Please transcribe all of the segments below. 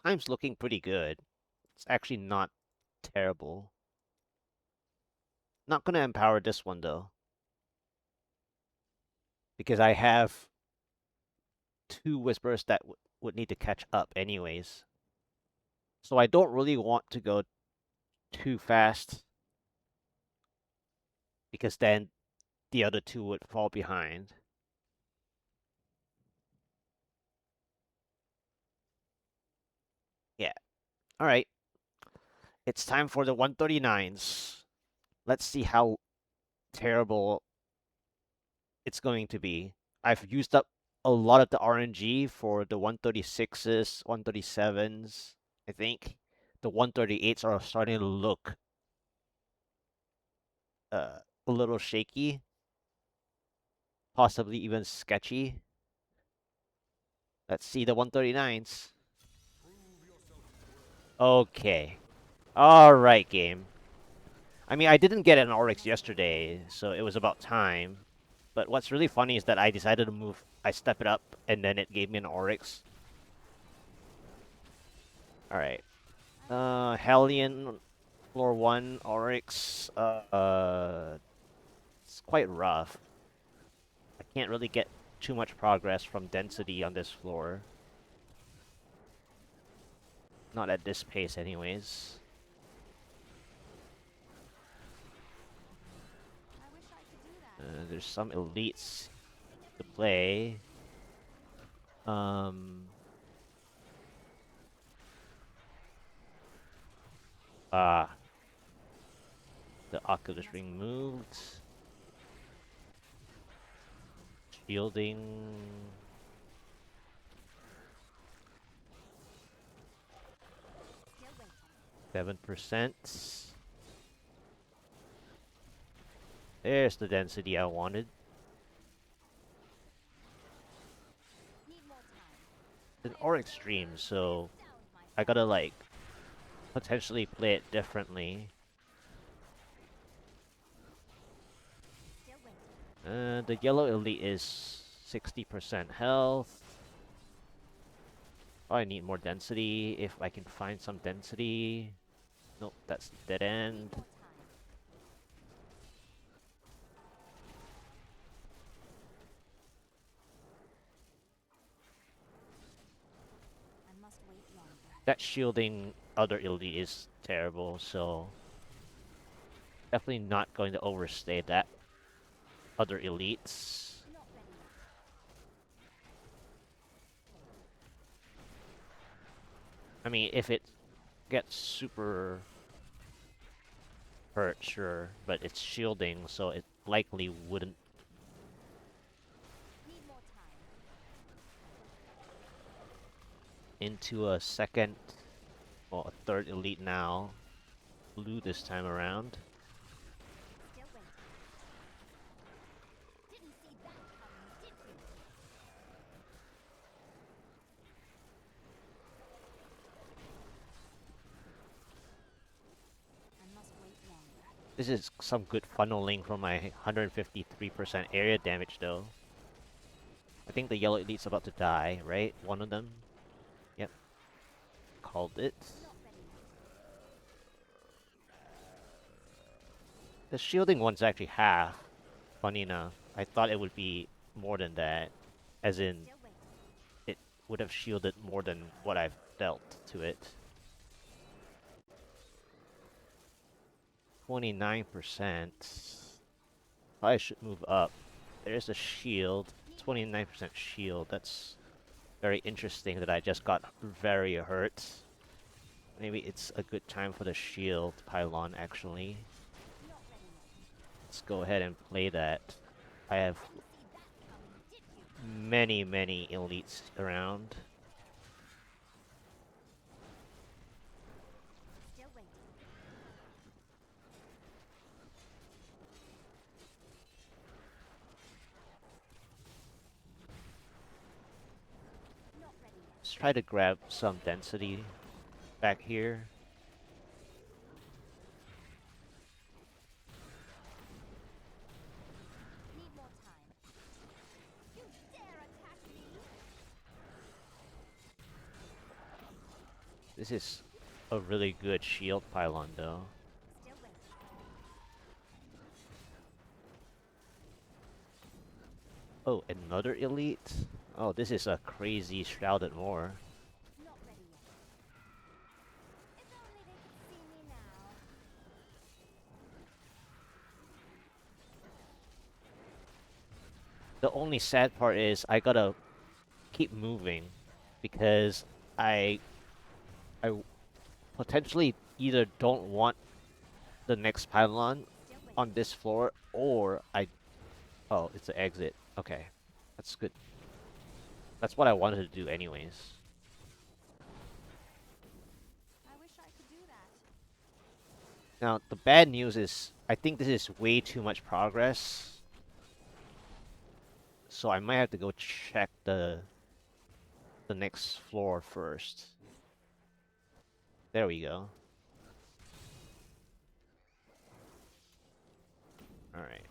time's looking pretty good. It's actually not terrible. Not gonna empower this one though, because I have two whispers that would need to catch up anyways. So I don't really want to go too fast, because then the other two would fall behind. Yeah. All right. It's time for the 139s. Let's see how terrible it's going to be. I've used up a lot of the RNG for the 136s, 137s, I think. The 138s are starting to look a little shaky, possibly even sketchy. Let's see the 139s. Okay. Alright, game. I mean, I didn't get an Oryx yesterday, so it was about time. But what's really funny is that I decided to move, I step it up, and then it gave me an Oryx. Alright. Hellion, floor 1, Oryx. It's quite rough. I can't really get too much progress from density on this floor. Not at this pace anyways. There's some elites to play. The Oculus Ring moved. Shielding. 7%. There's the density I wanted. It's an Orek stream, so I gotta like potentially play it differently. The yellow elite is 60% health. Oh, I need more density if I can find some density. Nope, that's dead end. That shielding other elite is terrible, so definitely not going to overstay that other elites. I mean, if it gets super hurt, sure, but it's shielding, so it likely wouldn't. Into a second, well, a third elite now. Blue this time around. This is some good funneling from my 153% area damage, though. I think the yellow elite's about to die, right? One of them. Yep. Called it. The shielding one's actually half. Funny enough. I thought it would be more than that. As in, it would have shielded more than what I've dealt to it. 29%. I should move up. There's a shield. 29% shield. That's very interesting that I just got very hurt. Maybe it's a good time for the shield pylon, actually. Let's go ahead and play that. I have many elites around. Let's try to grab some density back here. This is a really good shield pylon, though. Oh, another elite? Oh, this is a crazy Shrouded Moor. The only sad part is I gotta keep moving because I I potentially either don't want the next pylon on this floor or I oh, it's an exit. Okay. That's good. That's what I wanted to do anyways. Now, the bad news is I think this is way too much progress. So I might have to go check the next floor first. There we go. Alright.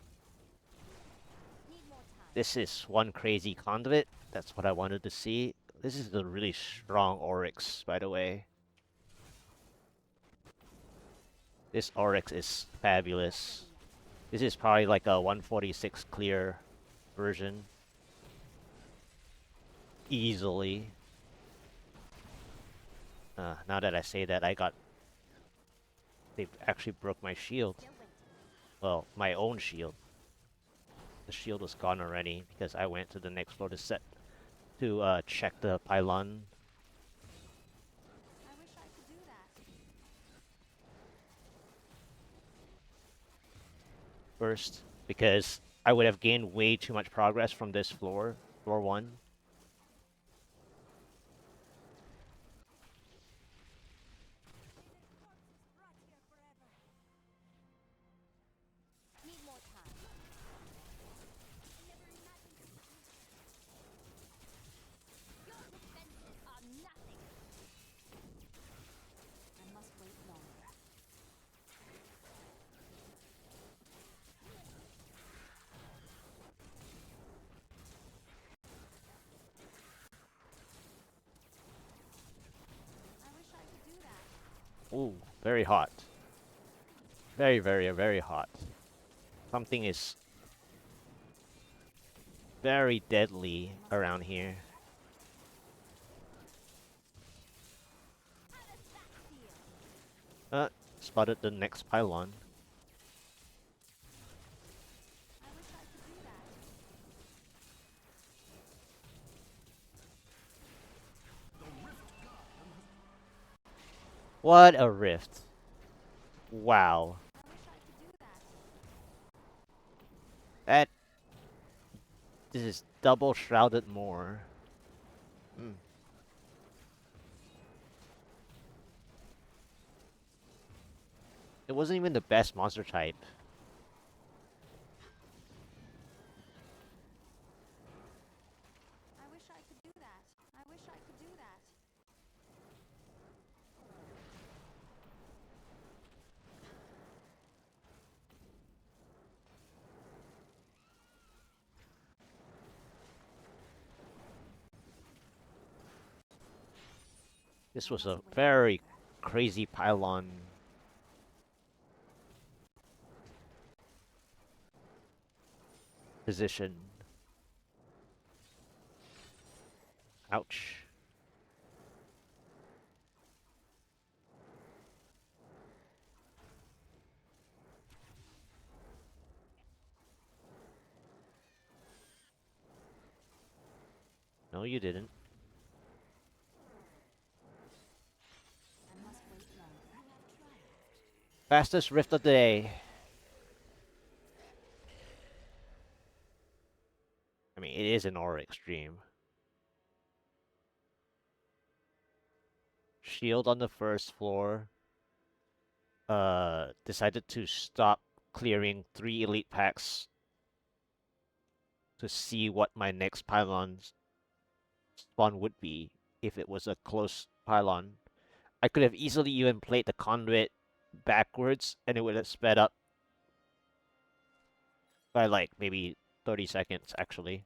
This is one crazy conduit. That's what I wanted to see. This is the really strong Oryx, by the way. This Oryx is fabulous. This is probably like a 146 clear version. Easily. Now that I say that, they actually broke my shield. Well, my own shield. The shield was gone already because I went to the next floor to check the pylon first because I would have gained way too much progress from this floor, floor 1. Ooh, very hot. Very, very, very hot. Something is very deadly around here. Spotted the next pylon. What a rift. Wow. That... This is double Shrouded Moor. Mm. It wasn't even the best monster type. This was a very crazy pylon. Position. Ouch. No, you didn't. Fastest rift of the day. I mean, it is an Aura Extreme. Shield on the first floor. Decided to stop clearing 3 elite packs to see what my next pylon spawn would be if it was a close pylon. I could have easily even played the conduit backwards and it would have sped up by like maybe 30 seconds actually.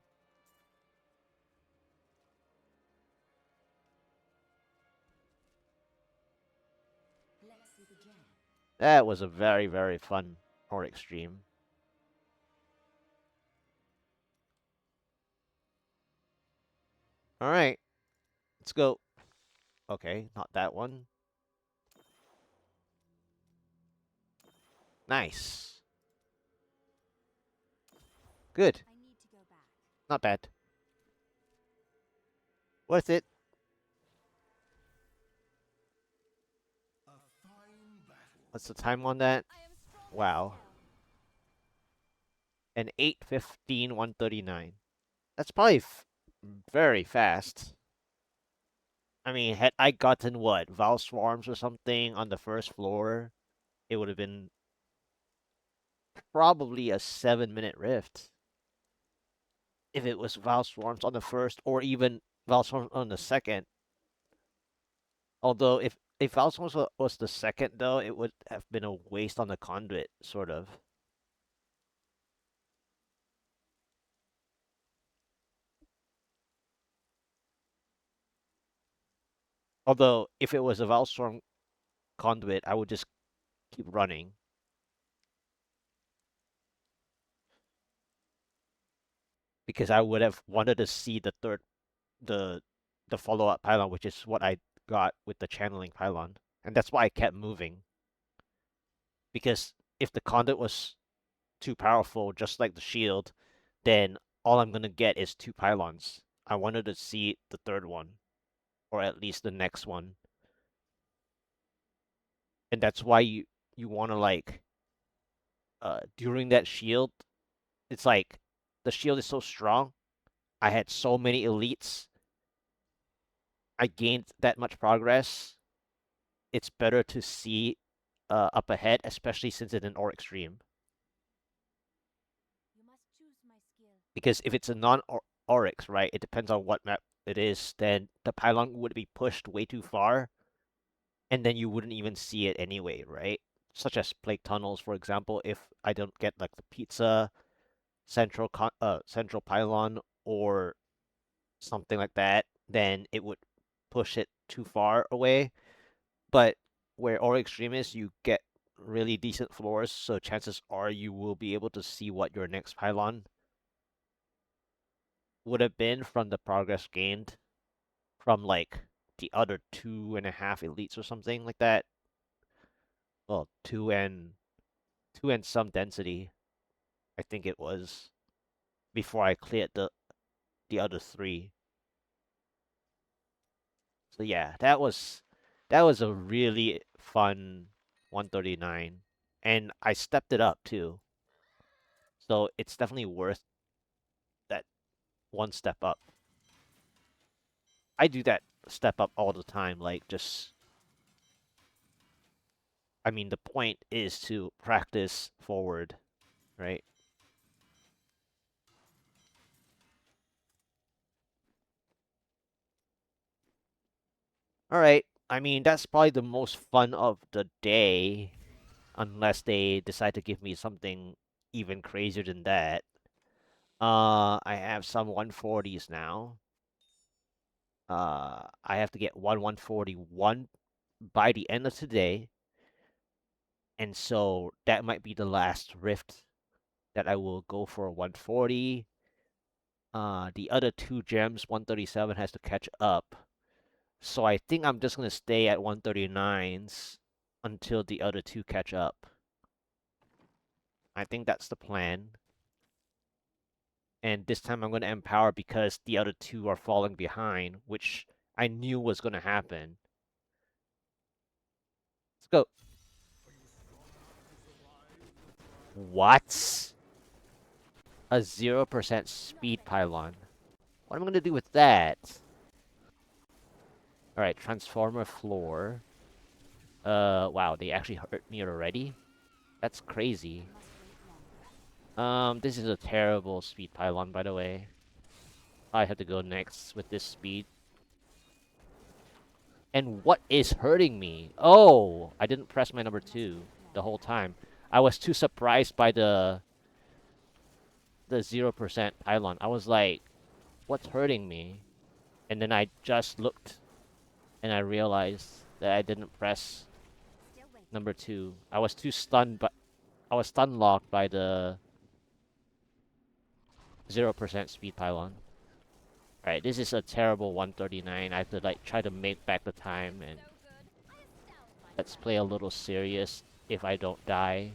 That was a very, very fun Orek stream. Alright, let's go. Okay, not that one. Nice. Good. Not bad. Worth it. What's the time on that? Wow. An 8:15, 139. That's probably very fast. I mean, had I gotten what, Val Swarms or something on the first floor, it would have been probably a 7-minute rift. If it was Val Swarms on the first, or even Val Swarms on the second. Although, if Val Swarms was the second, though, it would have been a waste on the conduit, sort of. Although, if it was a Val Swarm conduit, I would just keep running. Because I would have wanted to see the the follow-up pylon, which is what I got with the channeling pylon. And that's why I kept moving. Because if the conduit was too powerful, just like the shield, then all I'm gonna get is 2 pylons. I wanted to see the third one, or at least the next one. And that's why you wanna like during that shield, it's like the shield is so strong. I had so many elites. I gained that much progress. It's better to see up ahead, especially since it's an Orc stream. Because if it's a non-Oryx, right, it depends on what map it is, then the pylon would be pushed way too far, and then you wouldn't even see it anyway, right? Such as Plague Tunnels, for example, if I don't get like the pizza, central pylon, or something like that, then it would push it too far away. But where Orc Extreme is, you get really decent floors, so chances are you will be able to see what your next pylon would have been from the progress gained from like the other 2.5 elites or something like that. Well, two and some density, I think it was, before I cleared the other 3. So yeah, that was a really fun 139, and I stepped it up too. So it's definitely worth that one step up. I do that step up all the time, like just I mean the point is to practice forward, right? All right. I mean, that's probably the most fun of the day, unless they decide to give me something even crazier than that. I have some 140s now. I have to get 141 by the end of today, and so that might be the last rift that I will go for 140. The other 2 gems, 137 has to catch up. So I think I'm just gonna stay at 139s until the other 2 catch up. I think that's the plan. And this time I'm gonna empower because the other 2 are falling behind, which I knew was gonna happen. Let's go. What? A 0% speed pylon. What am I gonna do with that? Alright, transformer floor. Wow, they actually hurt me already? That's crazy. This is a terrible speed pylon, by the way. I have to go next with this speed. And what is hurting me? Oh, I didn't press my number 2 the whole time. I was too surprised by the 0% pylon. I was like, what's hurting me? And then I just looked and I realized that I didn't press Number two, I was too stunned, but I was stun locked by the 0% speed pylon. Alright, this is a terrible 139. I have to like try to make back the time, and let's play a little serious if I don't die.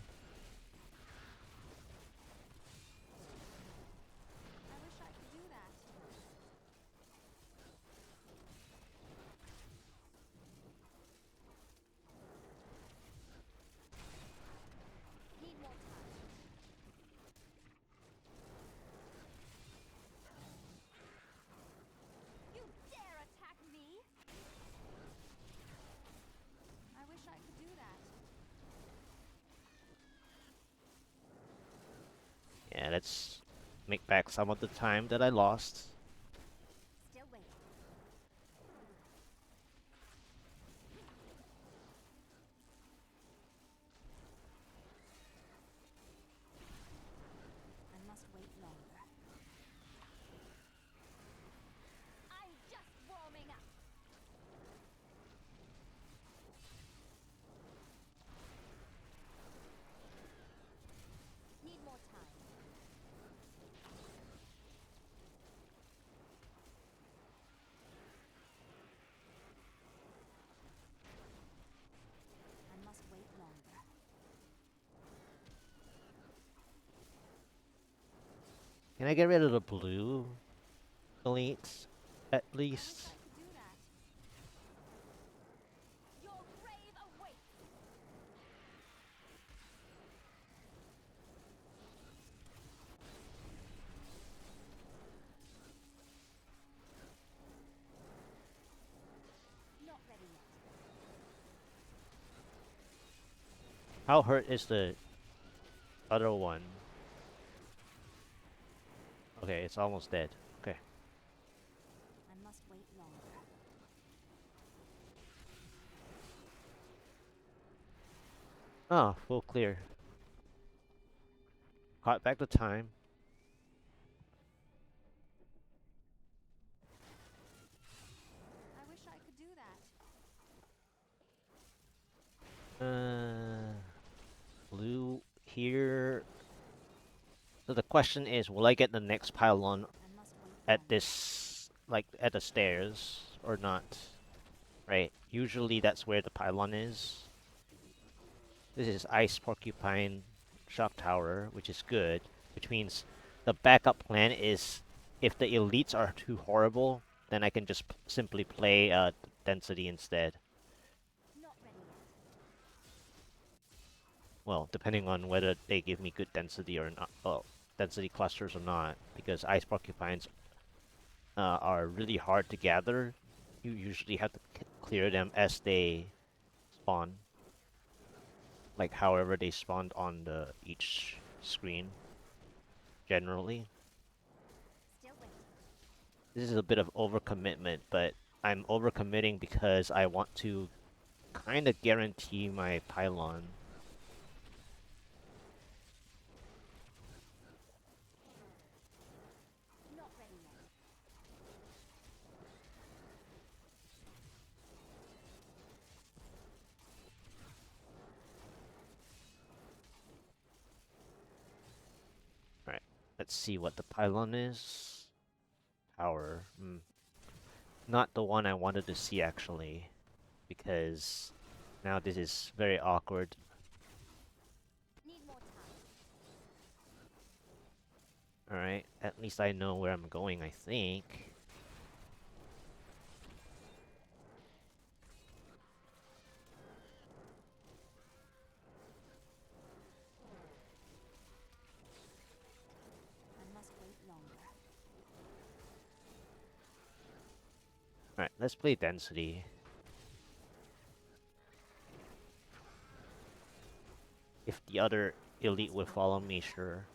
Yeah, let's make back some of the time that I lost. Can I get rid of the blue elites, at least? How hurt is the other one? Okay, it's almost dead. Okay. Oh, full clear. Caught back the time. Blue here. So the question is, will I get the next pylon at this, like, at the stairs or not? Right. Usually that's where the pylon is. This is Ice Porcupine Shock Tower, which is good. Which means the backup plan is if the elites are too horrible, then I can just simply play density instead. Well, depending on whether they give me good density or not. Well, density clusters or not, because Ice Porcupines are really hard to gather. You usually have to clear them as they spawn. Like however they spawned on the each screen, generally. This is a bit of overcommitment, but I'm overcommitting because I want to kind of guarantee my pylon. Alright, let's see what the pylon is. Power. Not the one I wanted to see, actually, because now this is very awkward. Alright, at least I know where I'm going, I think. Alright, let's play density. If the other elite would follow me, sure.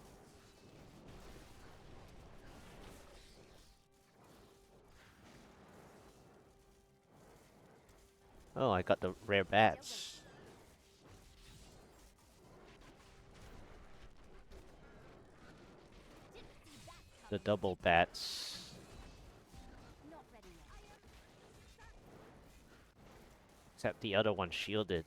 Oh, I got the rare bats. The double bats. Except the other one shielded.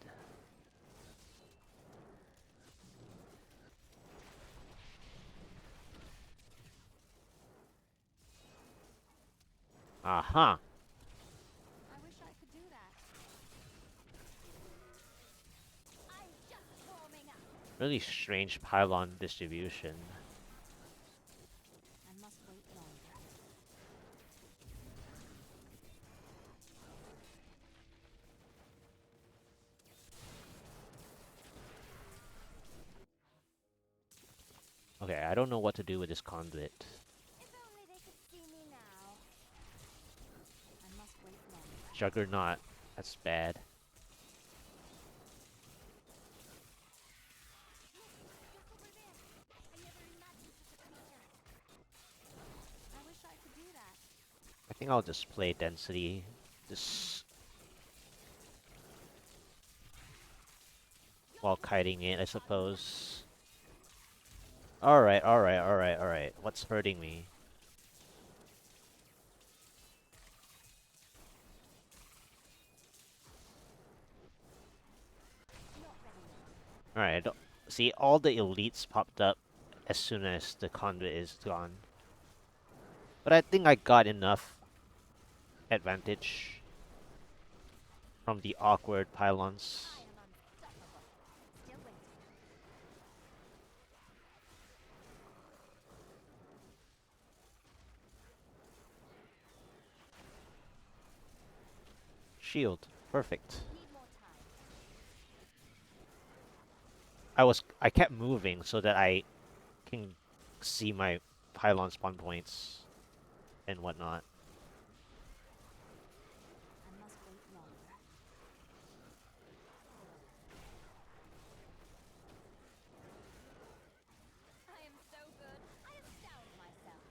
Aha! I wish I could do that. I'm just warming up. Really strange pylon distribution. I must wait longer. Okay, I don't know what to do with this conduit. If only they could see me now. I must wait longer. Juggernaut. That's bad. Look over there. I never imagined such a creature. I wish I could do that. I think I'll just play density. Just while kiting it, I suppose. Alright, alright, alright, alright. What's hurting me? Not ready yet. Alright, I don't see all the elites popped up as soon as the conduit is gone. But I think I got enough advantage from the awkward pylons. I am unstoppable. Still waiting. Shield. Perfect. Need more time. I kept moving so that I can see my pylon spawn points and whatnot. I must wait longer. I am so good. I astound myself.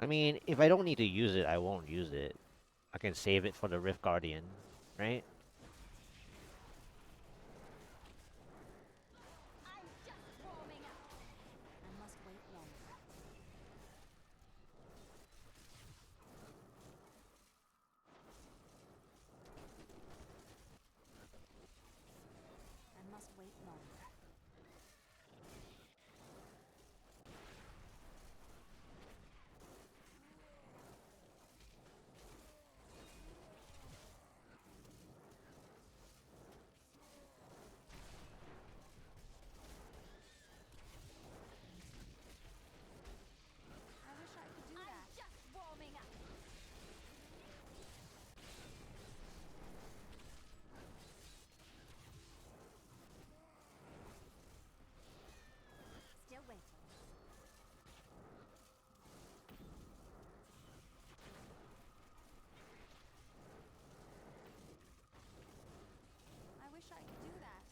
I Wish I mean, could if do I don't that. need to use it, I won't use it. I can save it for the Rift Guardian, right? I'm just warming up. I must wait longer. I must wait longer. I wish I could do that. I'm just warming up. Still waiting. I wish I could do that.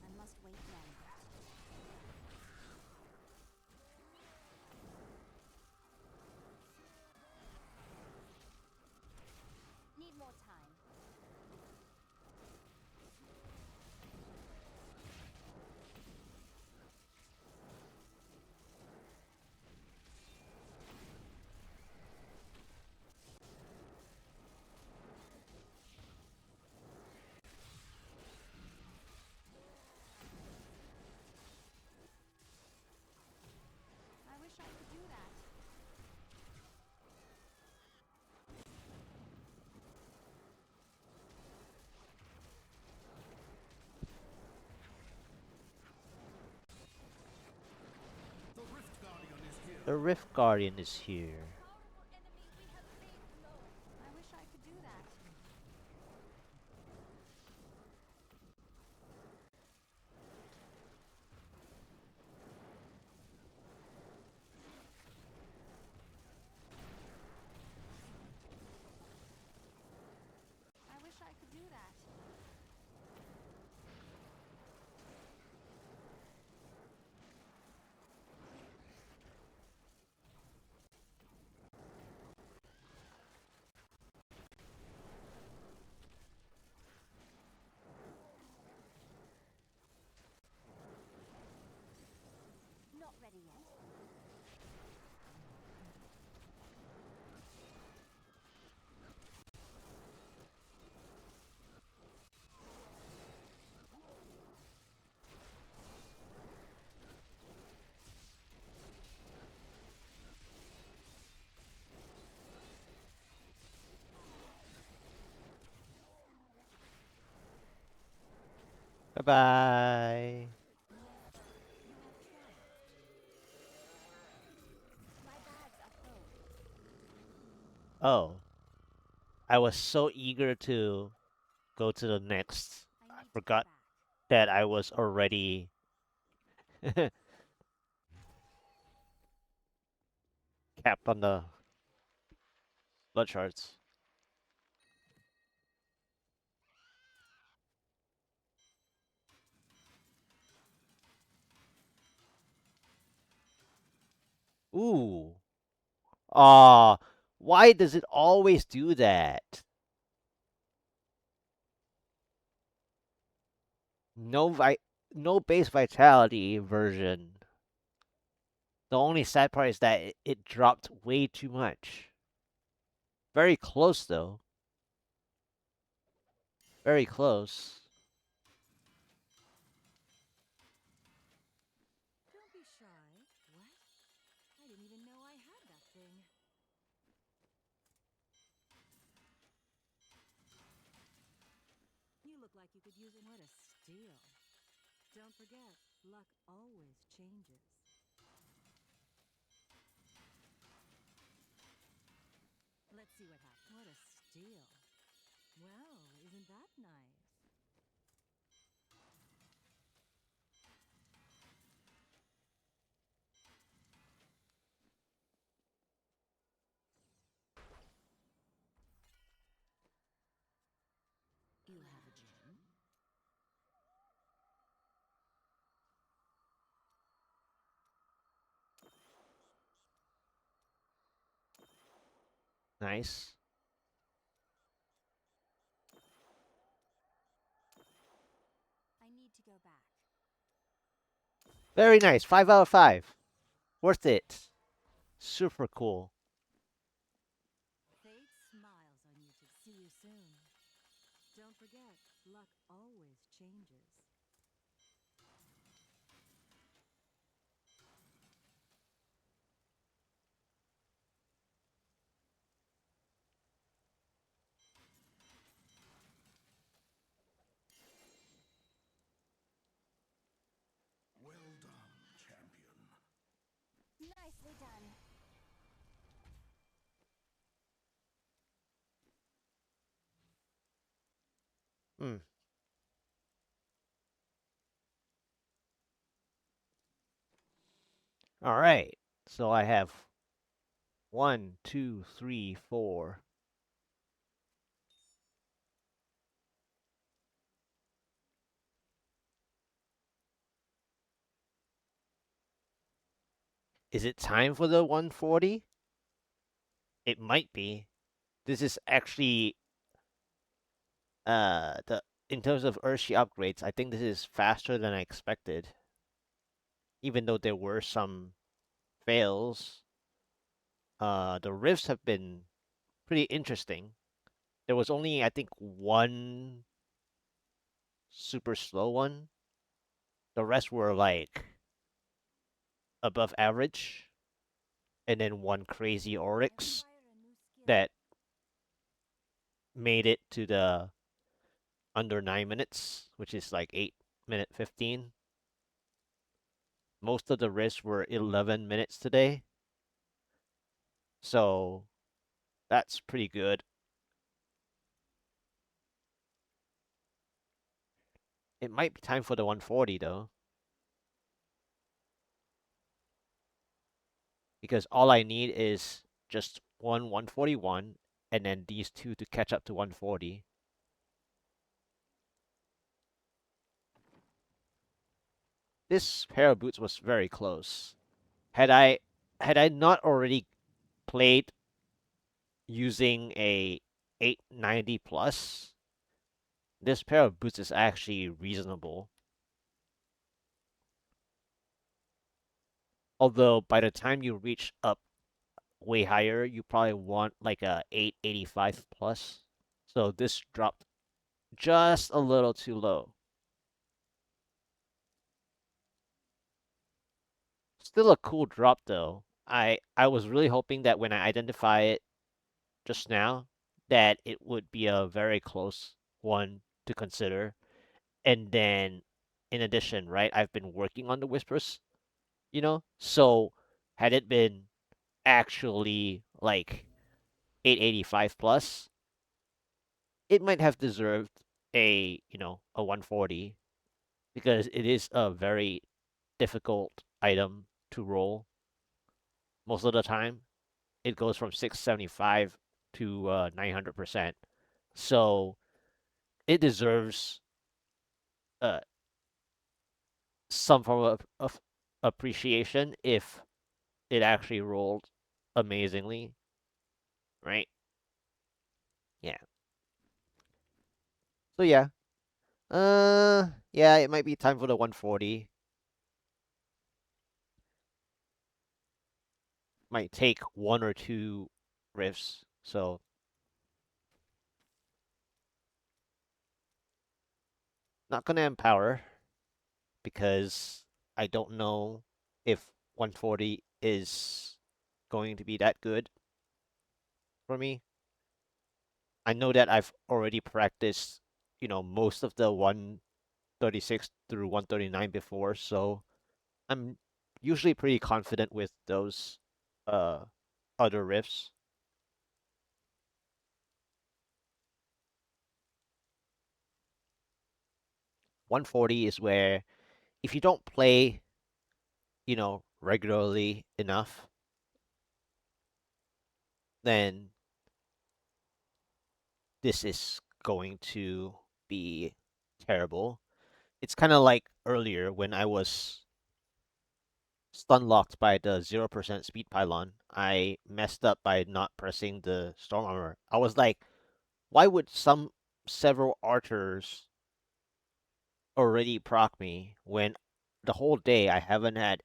I must wait longer. Need more time. I wish I could do that. The Rift Guardian is here. Powerful enemy we have laid low. I wish I could do that. I wish I could do that. Bye-bye. Yes, you have tried. My bag's at home. Oh, I was so eager to go to the next. I I need to go forgot back. that I was already capped on the blood shards. Ooh. Ah, why does it always do that? No no base vitality version. The only sad part is that it dropped way too much. Very close though. Very close. Don't be shy. What? I didn't even know I had that thing. You look like you could use it. What a steal. Don't forget, luck always changes. Let's see what happens. What a steal. Well, isn't that nice? You have a gem? Nice. I need to go back. Very nice. 5 out of 5. Worth it. Super cool. Fate smiles on you to see you soon. Don't forget, luck always changes. Well done, champion. Nicely done. Hmm. All right. So I have one, two, three, four. Is it time for the 140? It might be. This is actually the in terms of Urshi upgrades, I think this is faster than I expected. Even though there were some fails, the rifts have been pretty interesting. There was only I think one super slow one. The rest were like above average, and then one crazy Oryx Acquire a new skill. that made it to the under 9 minutes, which is like 8 minute 15. Most of the rifts were 11 minutes today, so that's pretty good. It might be time for the 140 though, because all I need is just one 141 and then these two to catch up to 140. This pair of boots was very close. Had I had I not already played using a 890 plus, this pair of boots is actually reasonable. Although by the time you reach up way higher, you probably want like a 885 plus. So this dropped just a little too low. Still a cool drop though. I was really hoping that when I identify it just now, that it would be a very close one to consider, and then in addition, right, I've been working on the whispers, you know? So had it been actually like 885 plus, it might have deserved a, a 140 because it is a very difficult item to roll most of the time. It goes from 675 to 900%. So it deserves uh, some form of appreciation if it actually rolled amazingly, right? Yeah. So yeah. Yeah, it might be time for the 140. Might take one or two riffs. So not gonna empower because I don't know if 140 is going to be that good for me. I know that I've already practiced, most of the 136 through 139 before, so I'm usually pretty confident with those uh other riffs. 140 is where if you don't play, regularly enough, then this is going to be terrible. It's kind of like earlier when I was stun locked by the 0% speed pylon. I messed up by not pressing the storm armor. I was like, why would several archers already proc me when the whole day I haven't had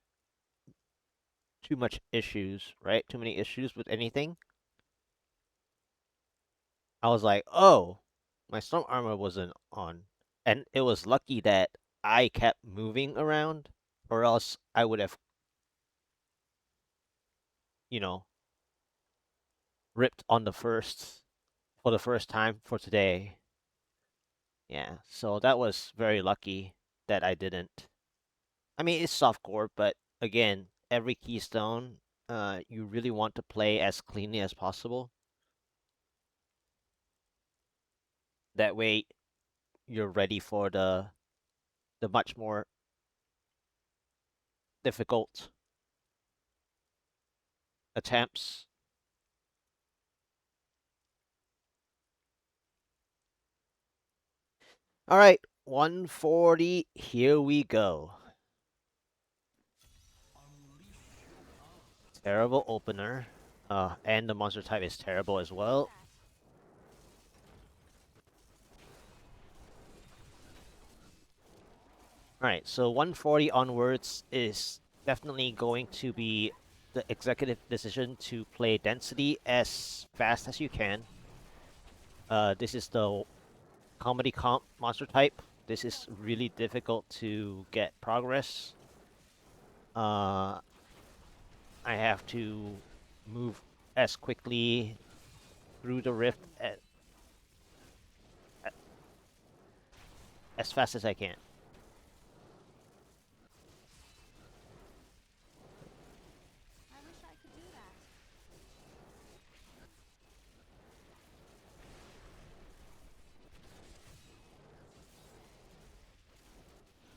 too much issues, right? Too many issues with anything. I was like, oh, my storm armor wasn't on. And it was lucky that I kept moving around, or else I would have, you know, ripped on the first for the first time for today. Yeah, so that was very lucky that I didn't. I mean, it's softcore, but again, every keystone, you really want to play as cleanly as possible. That way, you're ready for the much more difficult attempts. All right, 140. Here we go. Terrible opener. And the monster type is terrible as well. Alright, so 140 onwards is definitely going to be the executive decision to play density as fast as you can. This is the comedy comp monster type. This is really difficult to get progress. Uh, I have to move as quickly through the rift as fast as I can. I wish I could do that.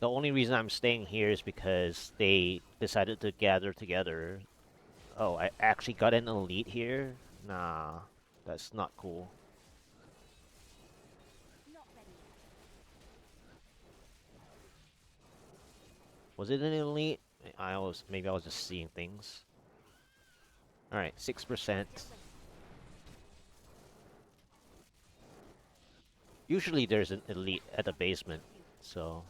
The only reason I'm staying here is because they decided to gather together. Oh, I actually got an elite here? Nah, that's not cool. Not ready yet. Was it an elite? Maybe I was just seeing things. Alright, 6%. Get ready. Usually there's an elite at the basement, so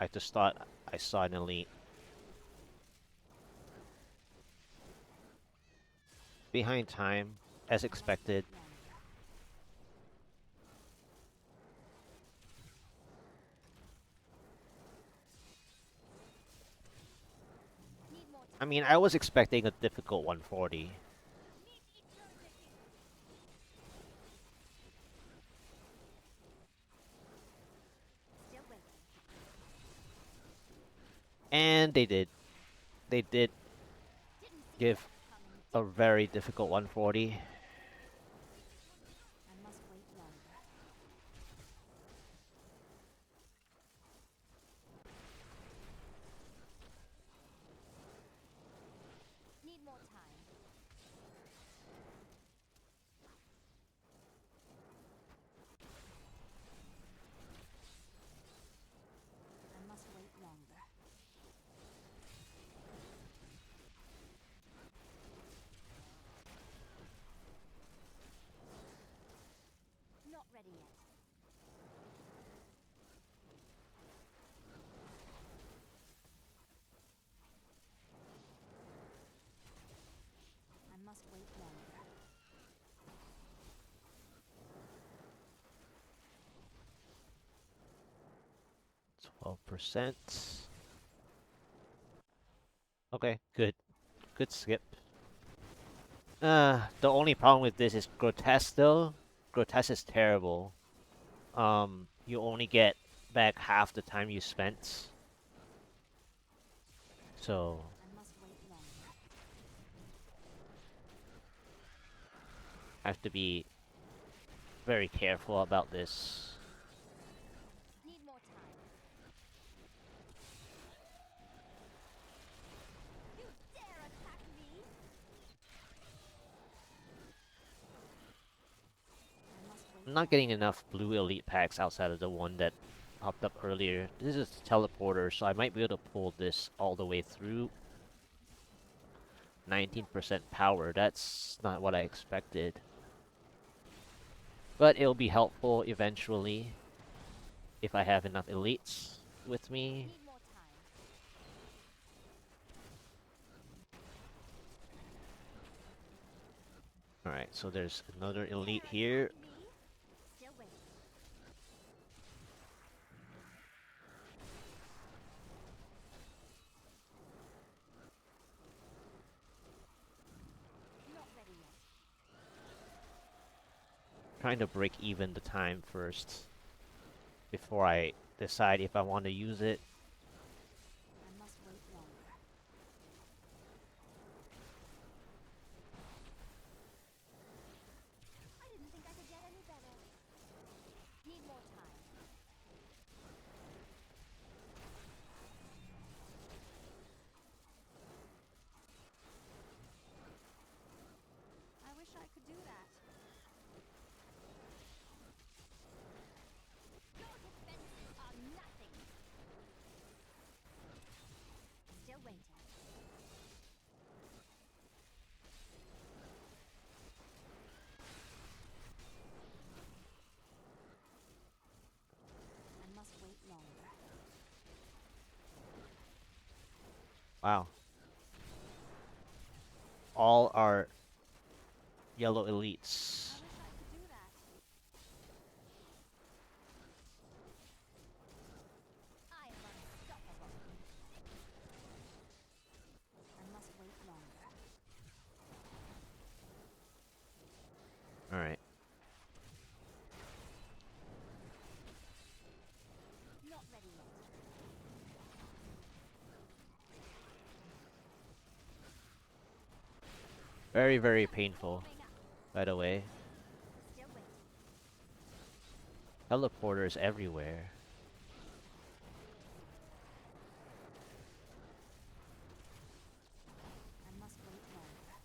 I just thought I saw an elite. Behind time, as expected. Need more I time. mean, I was expecting a difficult 140. Need eternity. Still waiting. And they did. They did Didn't see give that coming. a very difficult 140. I must wait longer. Need more time. I must wait longer. Not ready yet. I must wait longer. 12%. Okay, good. Good skip. The only problem with this is Grotesque though. Grotesque is terrible. You only get back half the time you spent. So, I must wait longer. I have to be very careful about this. Need more time. You dare attack me? I must wait I'm not getting enough blue elite packs outside of the one that popped up earlier. This is a teleporter, so I might be able to pull this all the way through. 19% power, that's not what I expected. But it'll be helpful eventually if I have enough elites with me. Need more time. Alright, so there's another elite Dare here. attack me? Still waiting. Not ready yet. Trying to break even the time first before I decide if I want to use it. I must wait longer. I didn't think I could get any better. Need more time. I wish I could do that. Your defenses are nothing. Still waiting. I must wait longer. Wow. All our yellow elites. I wish I could do that. I am unstoppable. I must wait longer. Alright. Not ready yet. Very, very painful, Warming up. by the way. Still waiting. Teleporters everywhere. I must wait longer.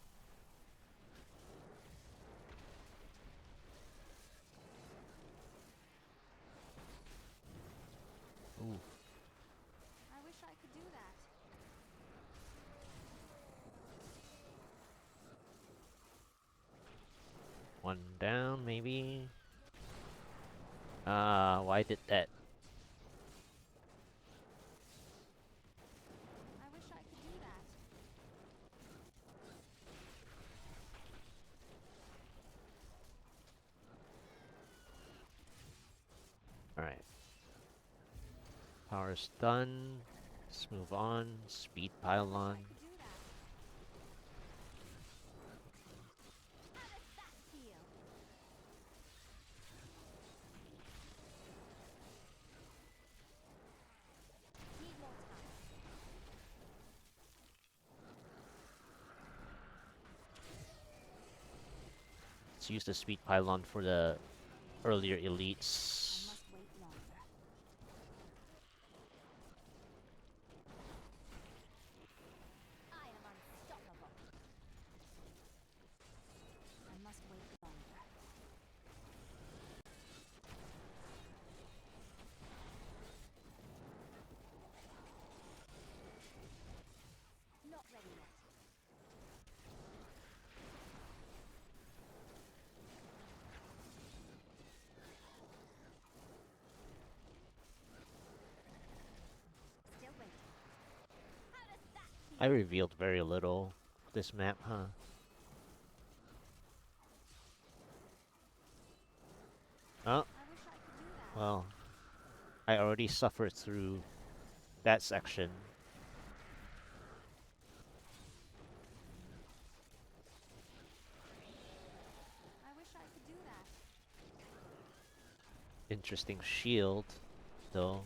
Ooh. I wish I could do that. One down, maybe? Why did that? I wish I could do that. Alright. Power's done. Let's move on. Speed pylon. I could do that. How does that feel? Need more time. Let's use the speed pylon for the earlier I elites. must wait longer. I am unstoppable. I must wait longer. Not ready yet. Still waiting. How does that feel? I revealed very little this map, huh? Oh, I wish I could do that. well, I already suffered through that section. I wish I could do that. Interesting shield, though.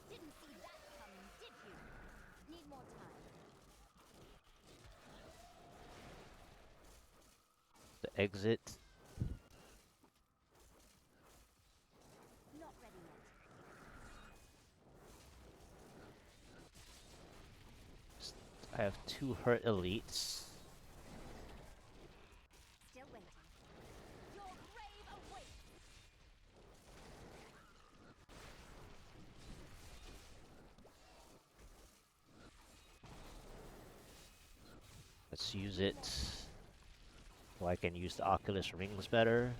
Didn't see that coming, did you? Need more time. The exit. Not ready yet. I have 2 hurt elites. Still waiting. Your grave awaits. Let's use it so I can use the Oculus rings better.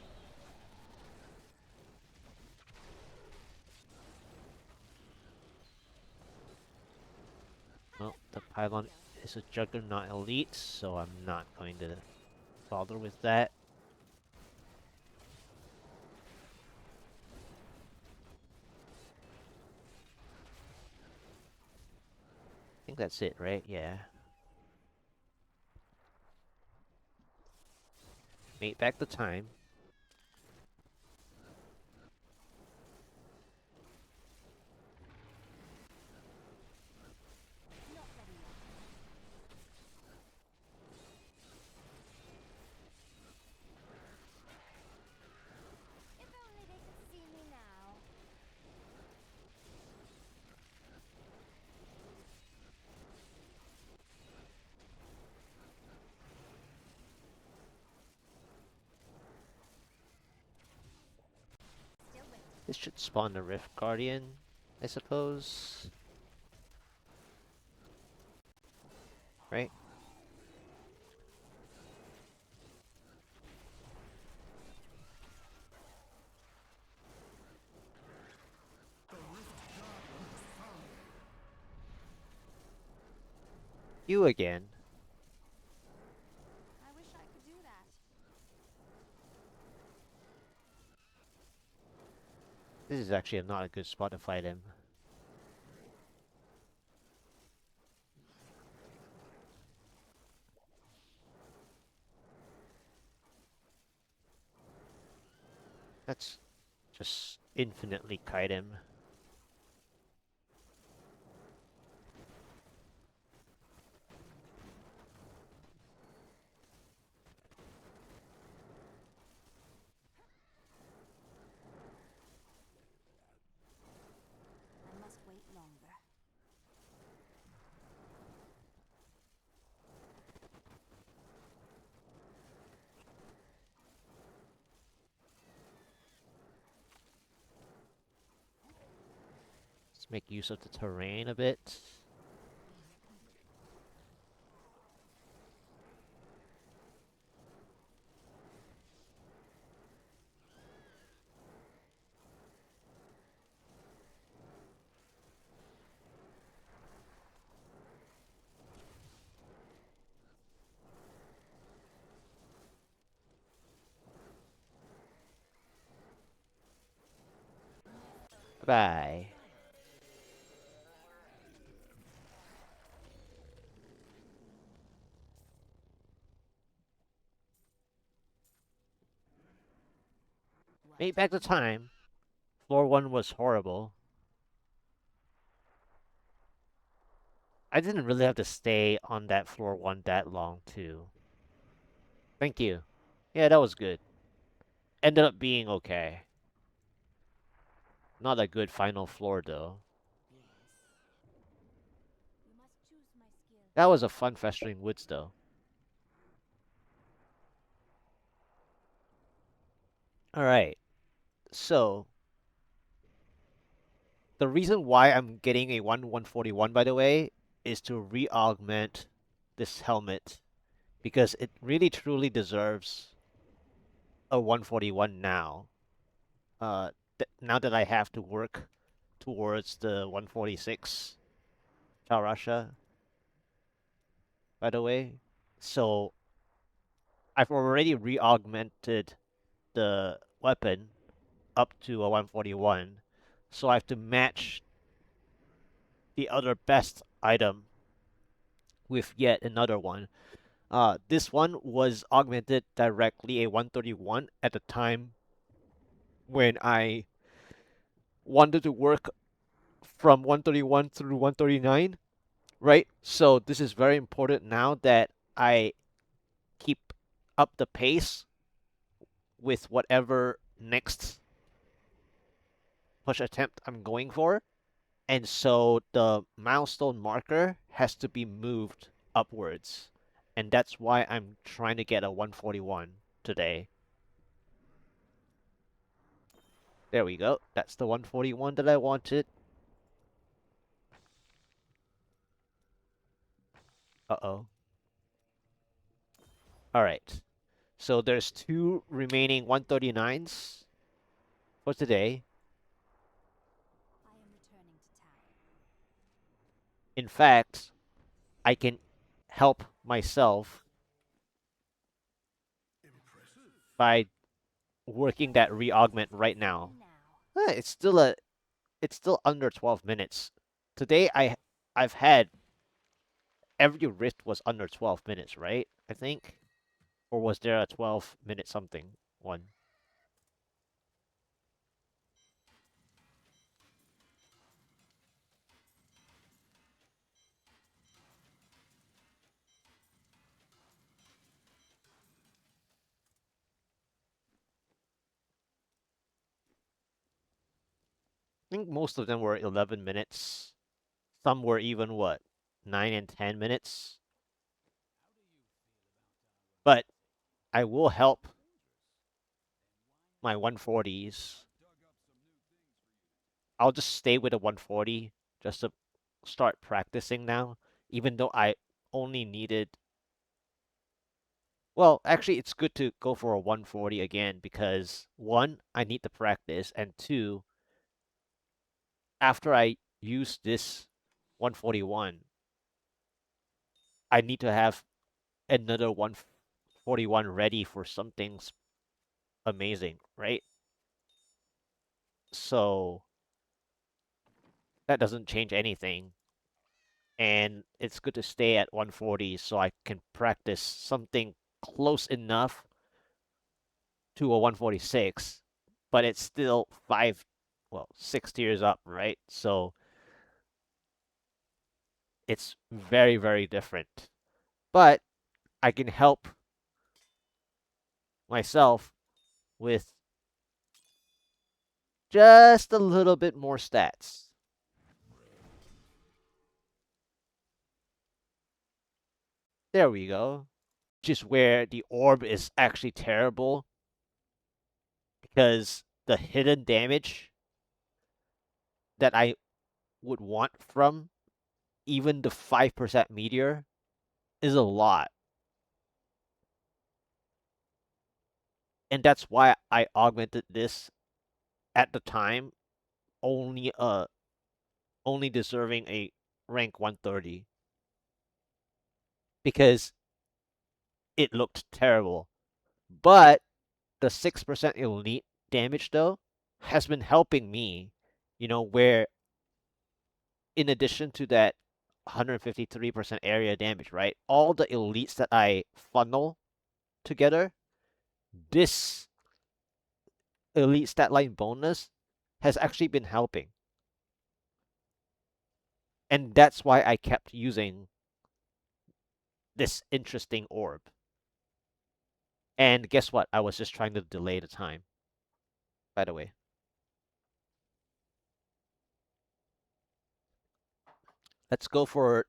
Well, the pylon is a Juggernaut elite, so I'm not going to bother with that. I think that's it, right? Yeah. Mate back the time. Not ready yet. If only they could see me now. Still waiting. This should spawn the Rift Guardian, I suppose. Right? You again. I wish I could do that. This is actually not a good spot to fight him. Let's just infinitely kite him. I must wait longer. Let's make use of the terrain a bit. Bye. Mate back the time. Floor 1 was horrible. I didn't really have to stay on that floor 1 that long, too. Thank you. Yeah, that was good. Ended up being okay. Not a good final floor though. You must choose my skill. That was a fun festering woods though. Alright, so the reason why I'm getting a 141 by the way is to re-augment this helmet because it really truly deserves a 141 now. Now that I have to work towards the 146 Charasha, by the way. So I've already re-augmented the weapon up to a 141, so I have to match the other best item with yet another one. This one was augmented directly a 131 at the time when I wanted to work from 131 through 139, right? So this is very important now that I keep up the pace with whatever next push attempt I'm going for. And so the milestone marker has to be moved upwards. And that's why I'm trying to get a 141 today. There we go. That's the 141 that I wanted. Uh-oh. Alright. So there's two remaining 139s for today. I am returning to town. In fact, I can help myself Impressive. by working that re-augment right now. Now. It's still under 12 minutes. Today I've had every rift was under 12 minutes, right? I think, or was there a 12-minute something one? I think most of them were 11 minutes. Some were even what, 9 and 10 minutes. But I will help my 140s. I'll just stay with a 140 just to start practicing now, even though I only needed. Well, actually, it's good to go for a 140 again because one, I need the practice, and two, after I use this 141, I need to have another 141 ready for something amazing, right? So that doesn't change anything. And it's good to stay at 140 so I can practice something close enough to a 146, but it's still well, 6 tiers up, right? So it's very, very different. But I can help myself with just a little bit more stats. There we go. Which is where the orb is actually terrible because the hidden damage that I would want from even the 5% meteor is a lot. And that's why I augmented this at the time only only deserving a rank 130 because it looked terrible. But the 6% elite damage though has been helping me, where in addition to that 153% area damage, right? All the elites that I funnel together, this elite stat line bonus has actually been helping. And that's why I kept using this interesting orb. And guess what? I was just trying to delay the time, by the way. Let's go for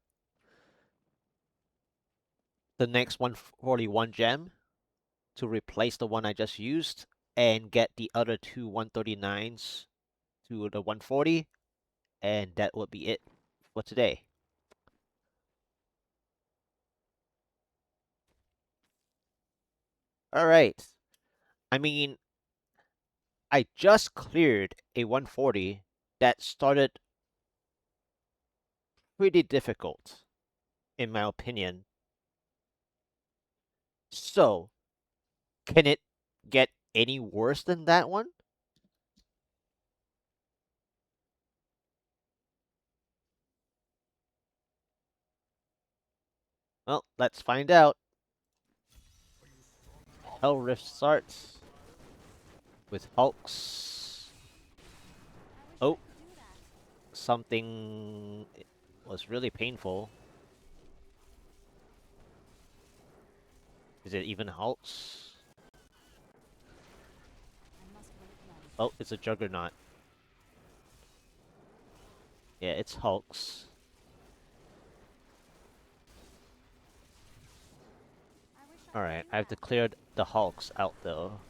the next 141 gem to replace the one I just used and get the other two 139s to the 140, and that would be it for today. Alright. I mean, I just cleared a 140 that started pretty difficult, in my opinion. So, can it get any worse than that one? Well, let's find out. Hell Rift starts with Hulks. I wish I Oh, could do that. something was really painful. Is it even Hulks? I must wait longer. Oh, it's a Juggernaut. Yeah, it's Hulks. I wish I could Alright, do I have to that. clear the Hulks out though.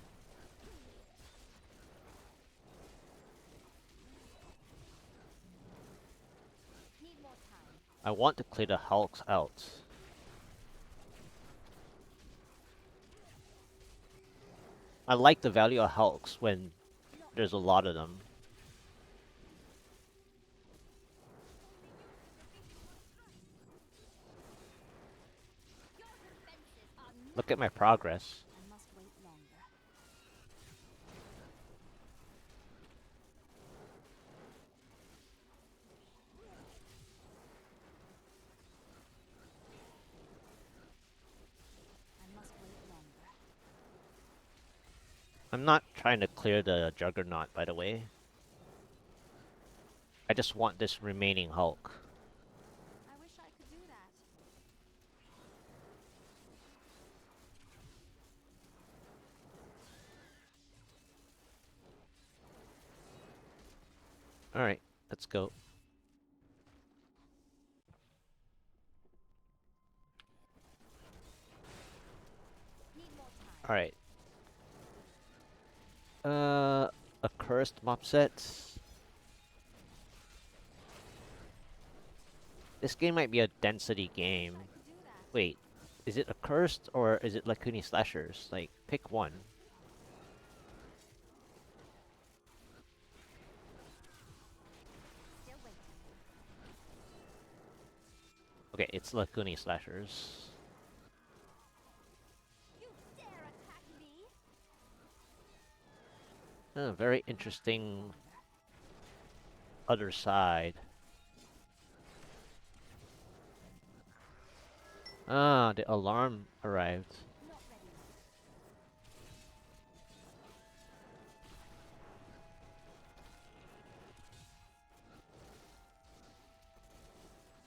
Need more time. I want to clear the Hulks out. I like the value of Hulks when there's a lot of them. Your defenses are Look at my nothing. progress. I must wait longer. I must wait longer. I'm not trying to clear the Juggernaut, by the way. I just want this remaining Hulk. I wish I could do that. Alright, let's go. Need more time. Alright. A cursed mob set. This game might be a density game. I could do that. Wait, is it a cursed or is it Lakuni Slashers? Like, pick one. Still waiting. Okay, it's Lakuni Slashers. You dare attack me? Very interesting other side. Ah, the alarm arrived. Not ready.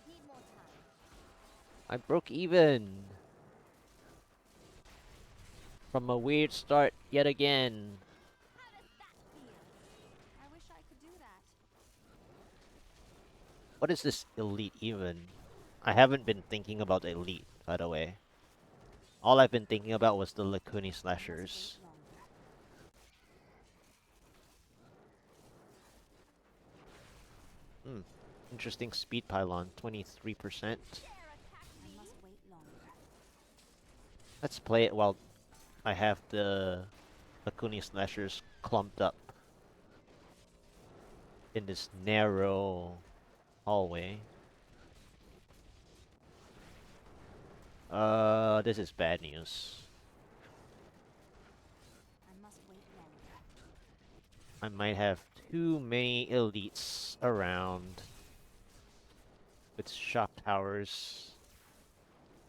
Need more time. I broke even. From a weird start yet again. How does that feel? I wish I could do that. What is this elite even? I haven't been thinking about elite, by the way. All I've been thinking about was the Lakuni I must Slashers. wait longer. Interesting speed pylon, 23%. Dare attack I me? must wait longer. Let's play it while I have the Lakuni Slashers clumped up in this narrow hallway. This is bad news. I must wait longer. I might have too many elites around with shock towers.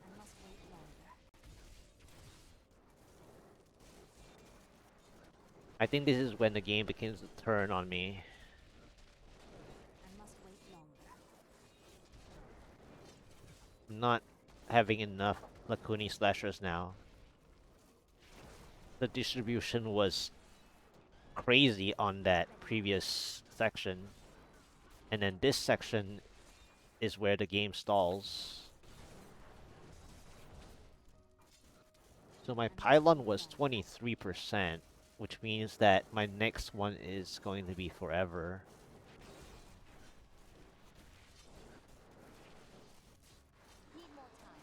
I must wait longer. I think this is when the game begins to turn on me. I must wait longer. I'm not having enough Lakuni Slashers now. the distribution was crazy on that previous section. And then this section is where the game stalls. So my pylon was 23%, which means that my next one is going to be forever. Need more time.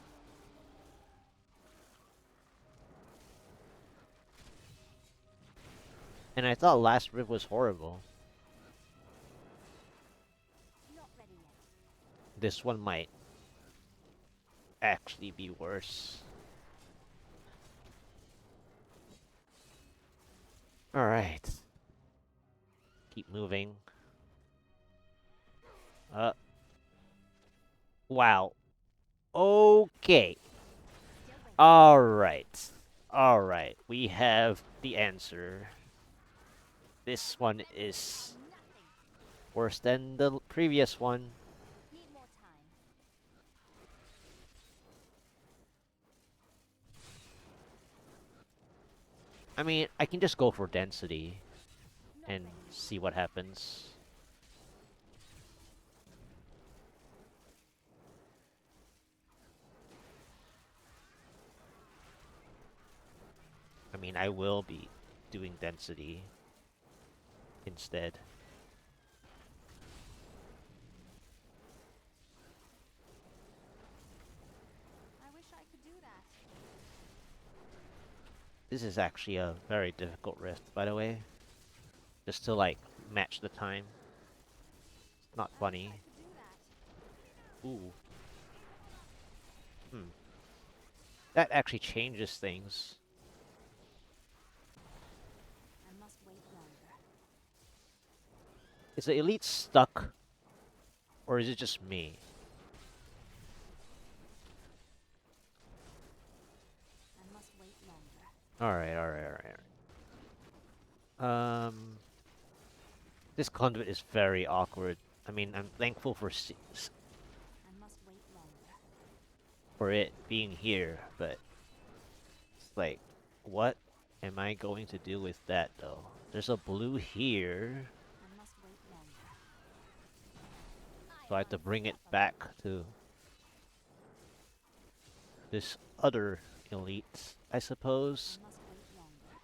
And I thought last rip was horrible. Not ready yet. This one might actually be worse. Alright. Keep moving. Wow. Okay. Still waiting. Alright. Alright. We have the answer. This one is Nothing. worse than the previous one. Need more time. I mean, I can just go for density Not and ready. see what happens. I mean, I will be doing density instead. I wish I could do that. This is actually a very difficult rift, by the way. Just to, like, match the time. It's not I funny. wish I could do that. Ooh. Hmm. That actually changes things. I must wait longer. Is the elite stuck? Or is it just me? I must wait longer. Alright, alright, alright. This conduit is very awkward. I mean, I'm thankful for I must wait longer. for it being here, but it's like, what am I going to do with that though? There's a blue here, I must wait longer. so I have to bring it back to this other elite, I suppose, I must wait longer.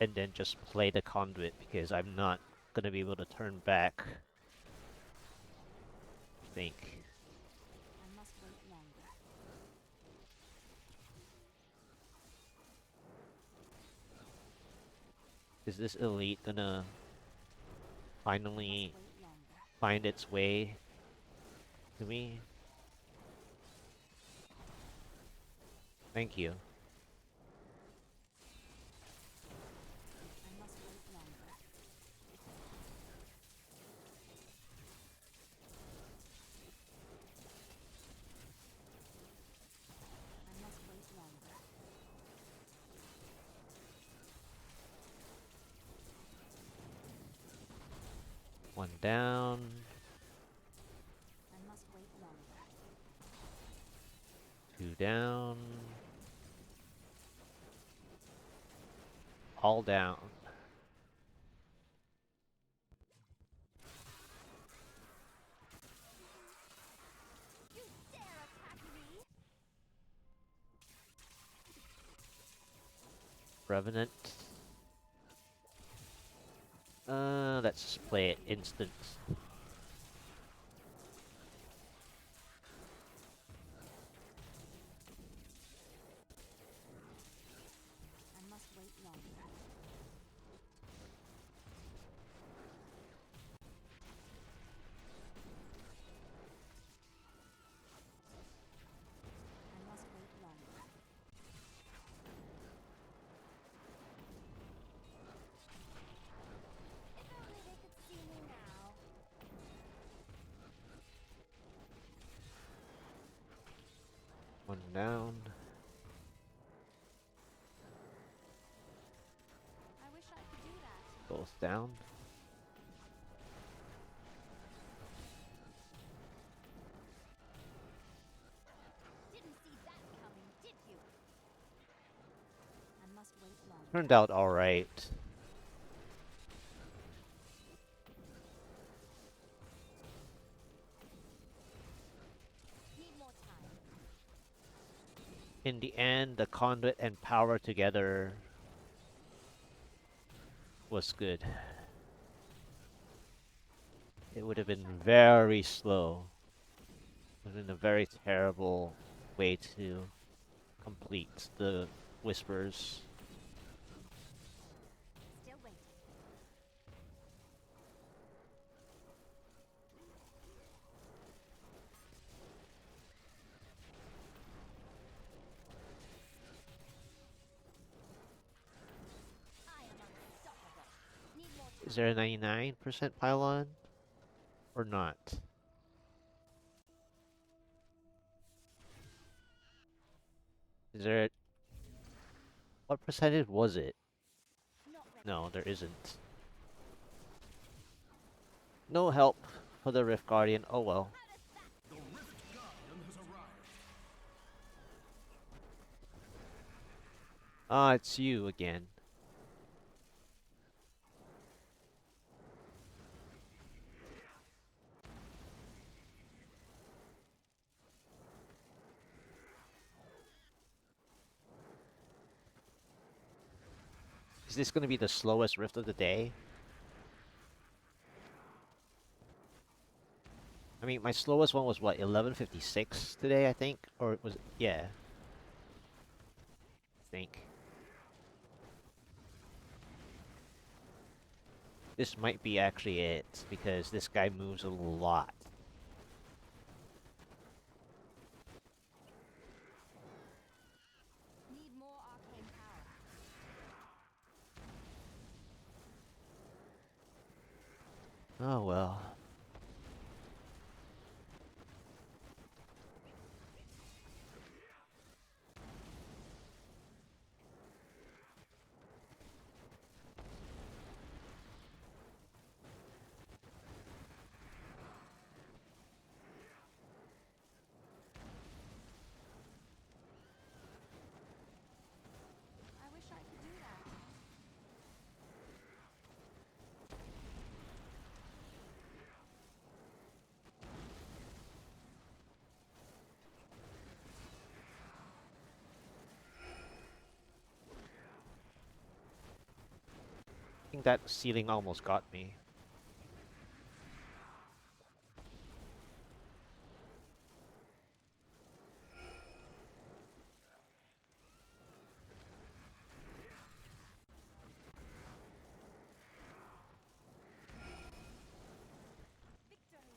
and then just play the conduit because I'm not gonna be able to turn back. I think. I must wait longer. Is this elite gonna finally Must wait longer. find its way to me? Thank you. I must wait longer. I must wait longer. One down. I must wait longer. Two down. All down. You dare attack me? Revenant. Let's just play it instant. I must wait longer. I must wait longer. If only they could see me now. One down. I wish I could do that. Both down. Didn't see that coming, did you? I must wait longer. Turned out alright. Need more time. In the end, the conduit and power together was good. It would have been very slow. It would have been a very terrible way to complete the whispers. Still waiting. I am unstoppable. Need more Is time. there a 99% pylon? Or not? Is there... What percentage was it? Not ready No, yet. there isn't. No help for the Rift Guardian. Oh well. The Rift Guardian has arrived. Ah, it's you again. Is this going to be the slowest Rift of the day? I mean, my slowest one was what, 11:56 today, I think? Or it was, yeah, I think. This might be actually it, because this guy moves a lot. Need more arcane power. Oh well. I wish I could do that. I think that ceiling almost got me. Victory.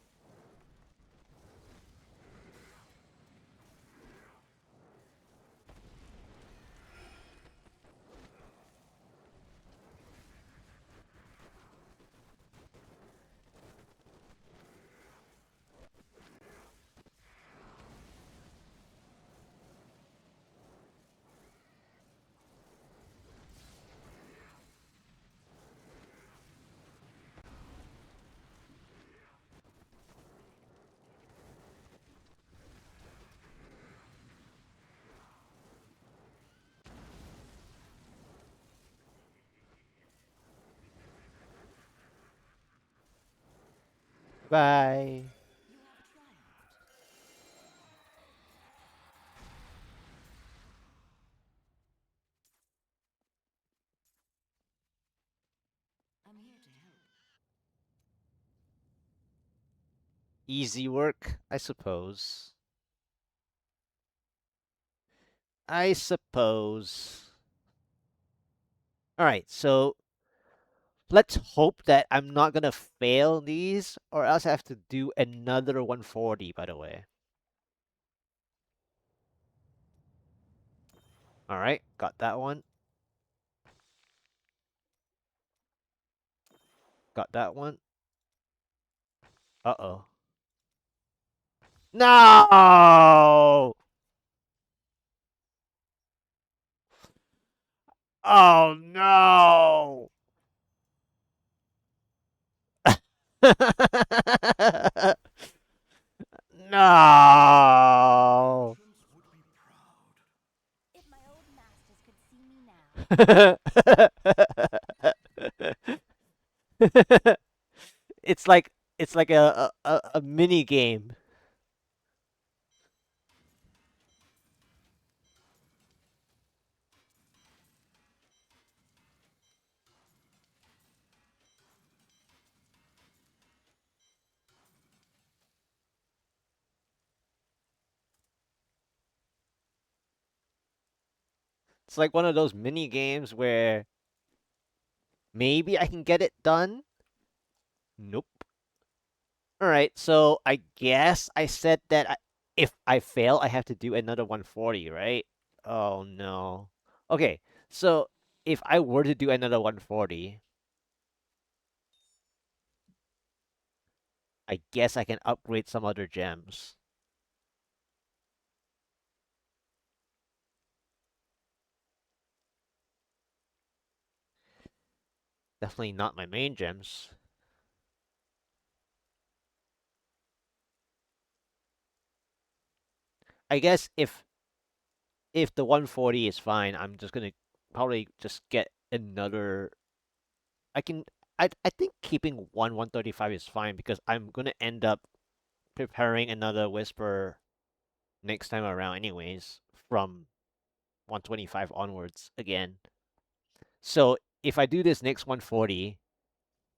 Bye! You have triumphed. I'm here to help. Easy work, I suppose. I suppose. Alright, so let's hope that I'm not gonna fail these, or else I have to do another 140, by the way. Alright, got that one. Got that one. Uh-oh. No! Oh no! No! Merchants would be proud. If my old masters could see me now. It's like a mini game. It's like one of those mini games where maybe I can get it done. Nope. All right, so I guess I said that if I fail, I have to do another 140, right? Oh no. Okay, so if I were to do another 140, I guess I can upgrade some other gems. Definitely not my main gems. I guess if the 140 is fine, I'm just gonna probably just get another. I can. I think keeping 135 is fine because I'm gonna end up preparing another whisper next time around, anyways, from 125 onwards again. So if I do this next 140,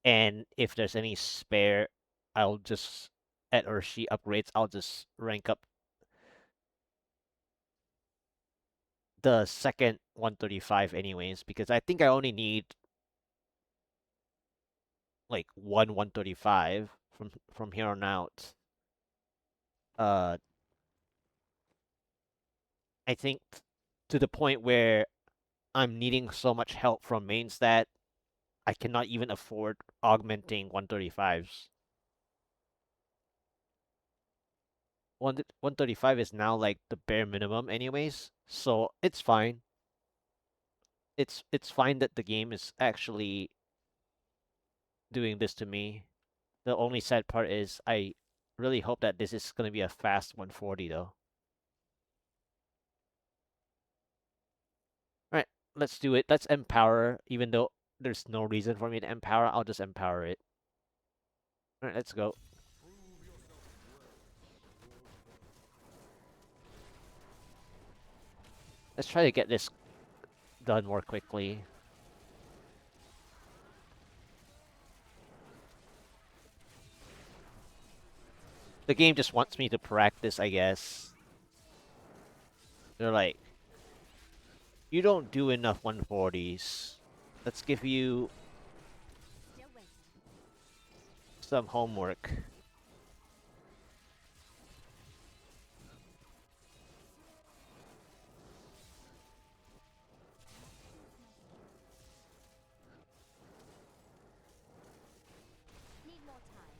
and if there's any spare, I'll just at Urshi upgrades. I'll just rank up the second 135 anyways because I think I only need like one 135 from here on out. Uh, I think to the point where I'm needing so much help from mains that I cannot even afford augmenting 135s. 135 is now like the bare minimum anyways, so it's fine. It's fine that the game is actually doing this to me. The only sad part is I really hope that this is going to be a fast 140 though. Alright, let's do it. Let's empower, even though there's no reason for me to empower, I'll just empower it. Alright, let's go. Let's try to get this done more quickly. The game just wants me to practice, I guess. They're like, you don't do enough 140s. Let's give you Still waiting. some homework. Need more time.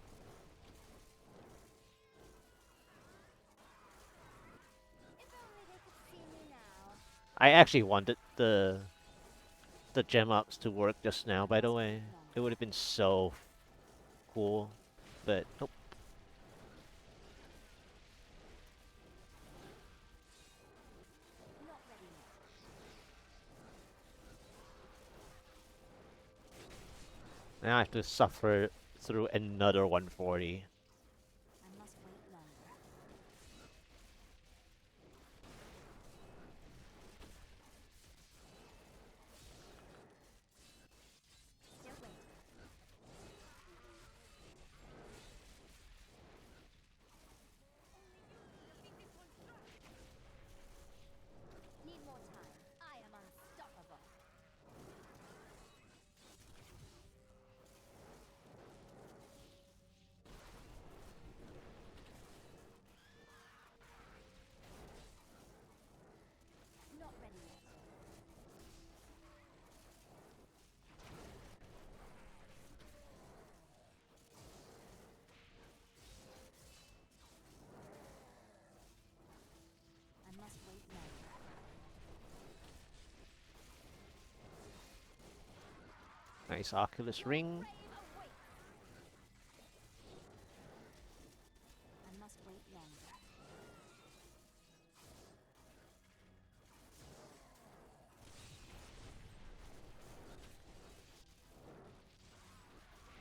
If only they could see me now. I actually wanted the gem ups to work just now, by the Must way. wait It longer. would have been so cool. But nope. Not ready yet. Now I have to suffer through another 140. I must wait longer. Still waiting. Need more time. I am unstoppable. Not ready yet. I must wait longer. Nice Oculus Ring. Ready awaits. I must wait longer.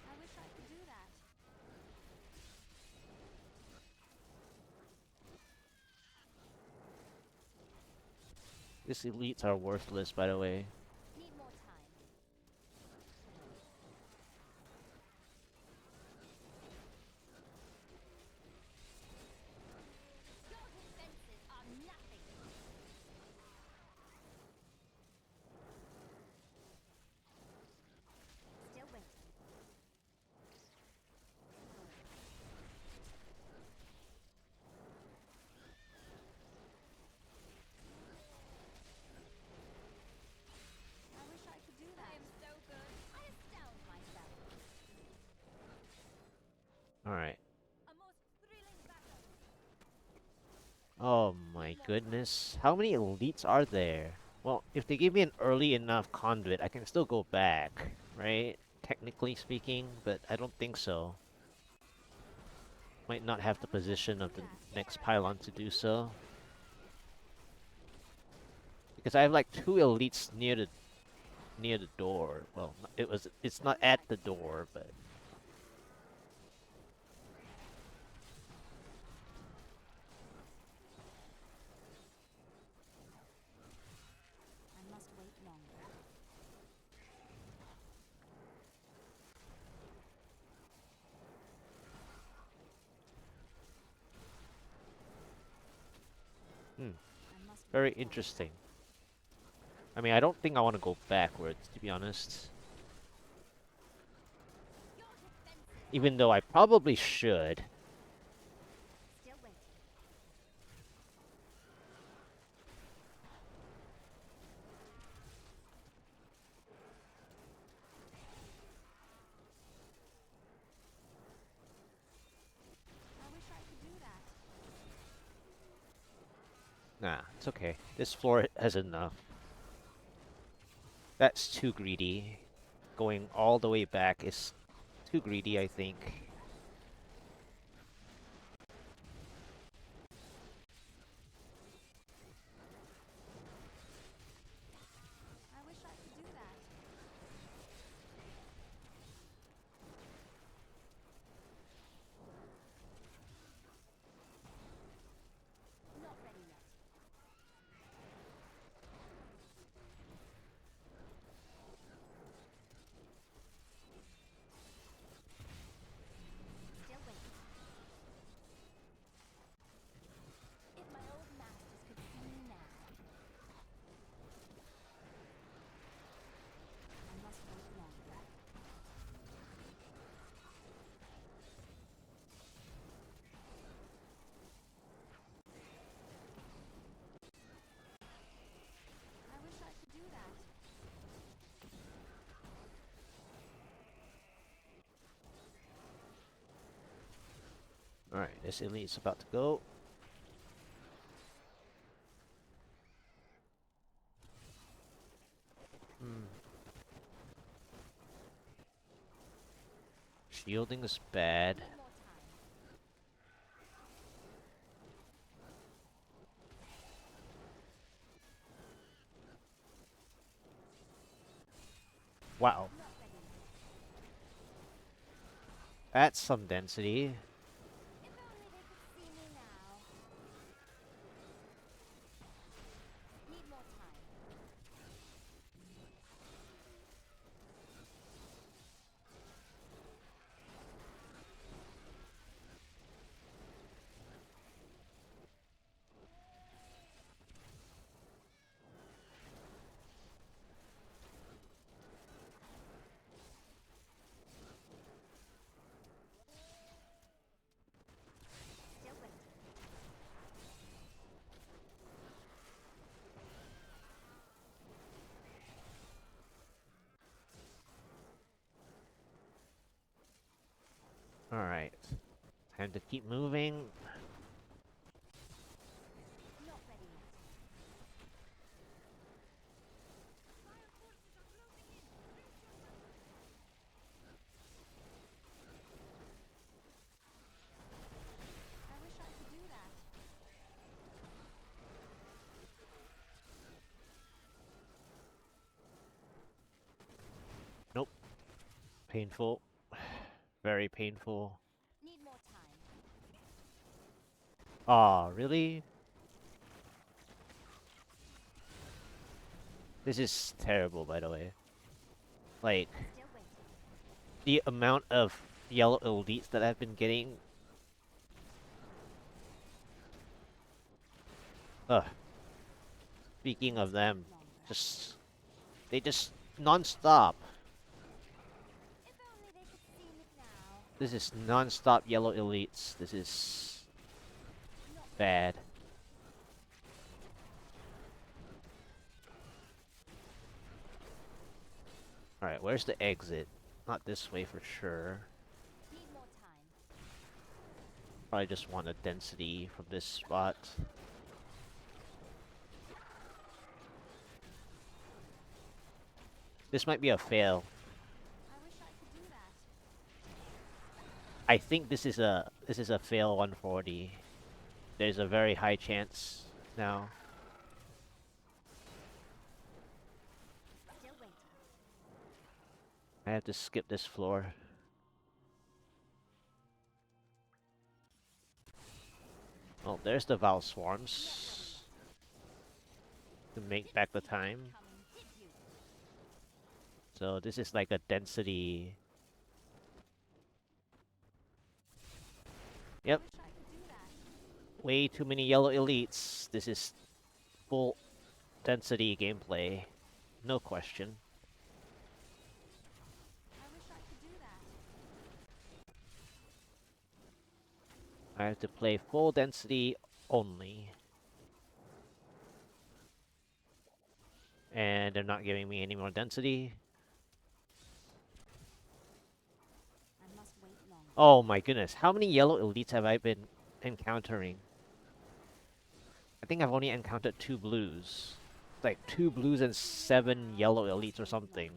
I wish I could do that. These elites are worthless, by the way. Need more time. Your defenses are nothing. Still waiting. I wish I could do that. I am so good. I astound myself. Alright. A most thrilling battle. Oh my goodness. How many elites are there? Well, if they give me an early enough conduit, I can still go back, right? Technically speaking, but I don't think so. Might not have the position of the next pylon to do so. Because I have like 2 elites near the door. Well, it's not at the door, but I must wait longer. hmm, I must very wait longer. interesting. I mean, I don't think I want to go backwards, to be honest. Your defenses Even though I probably should. still waiting. I wish I could do that. Nah, it's okay. This floor has enough. That's too greedy. Going all the way back is too greedy, I think. I wish I could do that. Not ready yet. Still waiting. If my old masters could see me now. I must wait longer. I wish I could do that. Alright, this elite's about to go. Hmm. Shielding is bad. Need more time. Wow, Not ready yet. that's some density. If only they could see me now. Need more time. Still waiting. Alright. Time to keep moving. Not ready yet. I wish I could do that. Nope. Painful. Very painful. Need more time. Aw, really? This is terrible, by the way. Like, Still waiting. the amount of yellow elites that I've been getting. Ugh. Speaking of them, Longer. just they just non-stop. If only they could see me now. This is non-stop yellow elites. This is bad. Alright, where's the exit? Not this way for sure. Need more time. Probably just want a density from this spot. This might be a fail. I wish I could do that. I think this is a fail 140. There's a very high chance now. Still waiting. I have to skip this floor. Oh, there's the Val Swarms. To make back the time. Coming, did you? So this is like a density. Yep, Wish I could do that. way too many yellow elites. This is full density gameplay. No question. I wish I could do that. I have to play full density only. And they're not giving me any more density. I must wait longer. Oh my goodness, how many yellow elites have I been encountering? I think I've only encountered 2 blues. Like 2 blues and 7 yellow elites or something.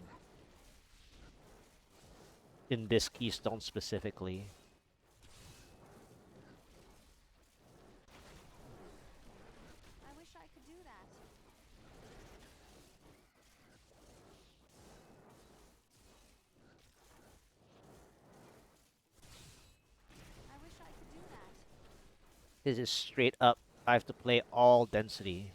In this keystone specifically. I wish I could do that. I wish I could do that. This is straight up. I have to play all density.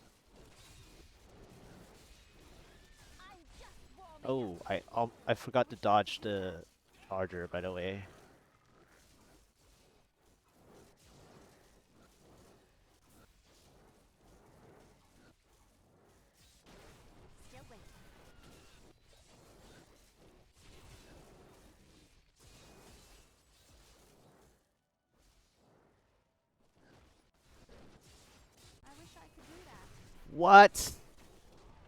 I'm just warming up. Oh, I forgot to dodge the charger, by the way. Still waiting. I wish I could do that. What?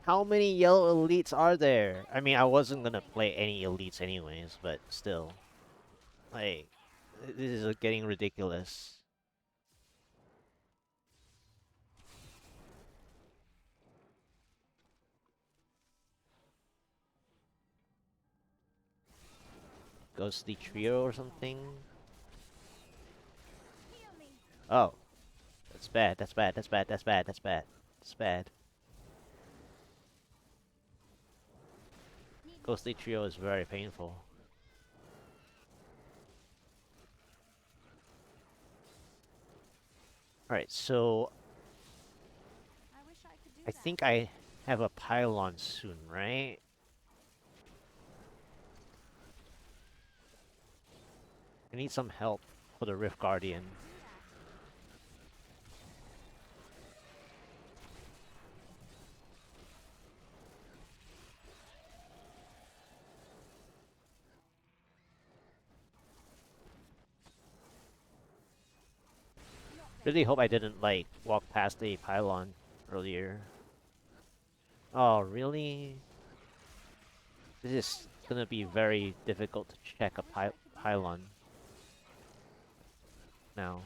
How many yellow elites are there? I mean, I wasn't gonna play any elites anyways, but still. Like, this is getting ridiculous. Ghostly trio or something? Heal me. Oh. That's bad, that's bad, that's bad, that's bad, that's bad. That's bad. Need more Ghostly trio is very painful. Alright, so I wish I could do I that. think I have a pylon soon, right? I need some help for the Rift Guardian. Do that. Not ready. Really hope I didn't, like, walk past the pylon earlier. Oh, really? This is gonna be very difficult to check a pylon now.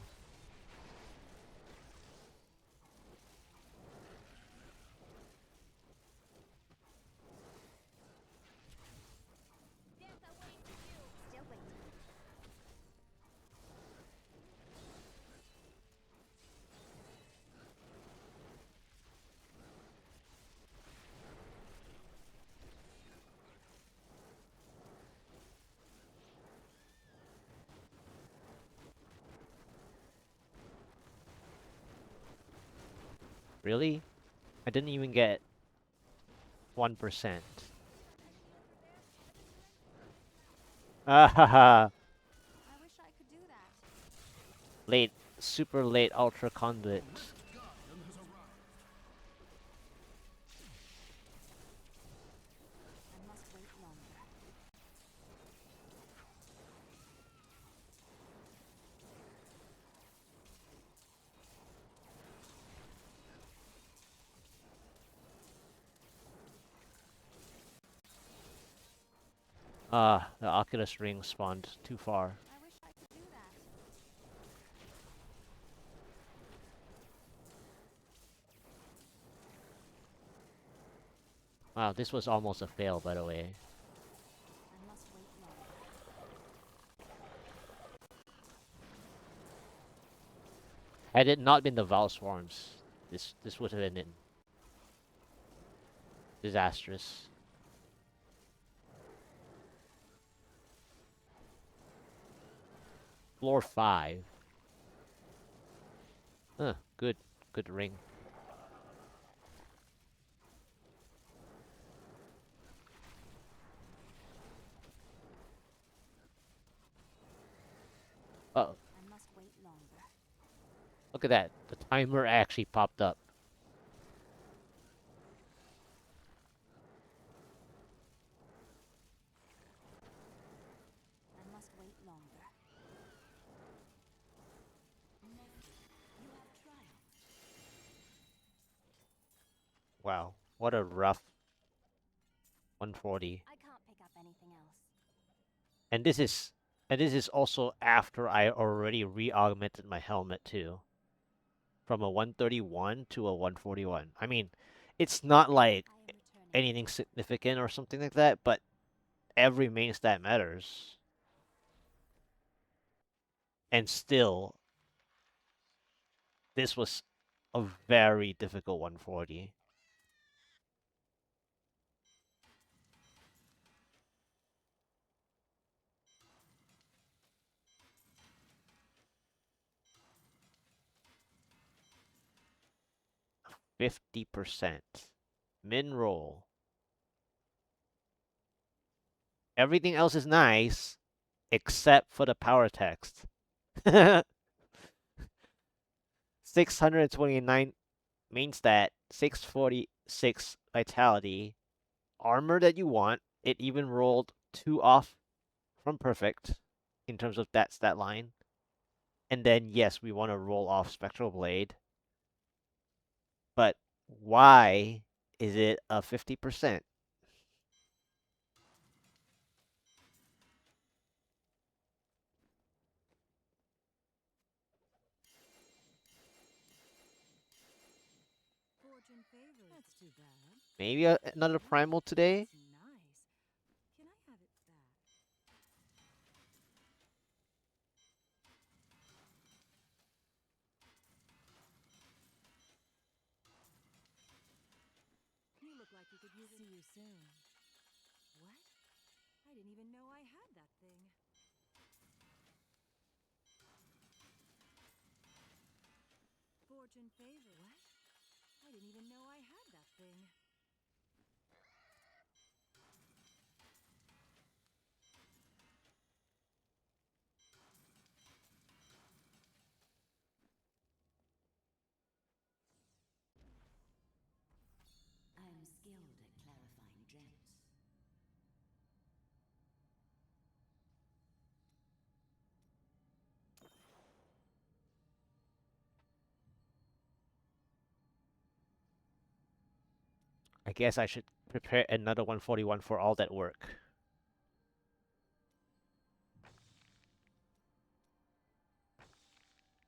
Death awaits you. Still waiting. Really? I didn't even get 1%. Ah ha ha. I wish I could do that. Late, super late ultra conduit. Guardian has arrived. I must wait longer. Ah, the Oculus ring spawned too far. I wish I could do that. Wow, this was almost a fail, by the way. I must wait longer. Had it not been the Val Swarms, this would have been disastrous. Floor 5. Huh, good ring. Uh-oh, I must wait longer. look at that. The timer actually popped up. I must wait longer. You have triumphed. Wow, what a rough 140. I can't pick up anything else. And this is also after I already re-augmented my helmet too. From a 131 to a 141. I mean, it's not like I am returning. anything significant or something like that, but every main stat matters. And still, this was a very difficult 140. %50. Min roll. Everything else is nice, except for the power text. 629 main stat, 646 vitality, armor that you want. It even rolled 2 off from perfect in terms of that stat line. And then, yes, we want to roll off Spectral Blade. But why is it a 50%? Fortune favors. That's too bad. Maybe another Primal today? That's nice. Can I have it back? You look like you could use it. See you soon. What? I didn't even know I had that thing. Fortune favor. What? I didn't even know I had that thing. I am skilled at clarifying gems. I guess I should prepare another 141 for all that work.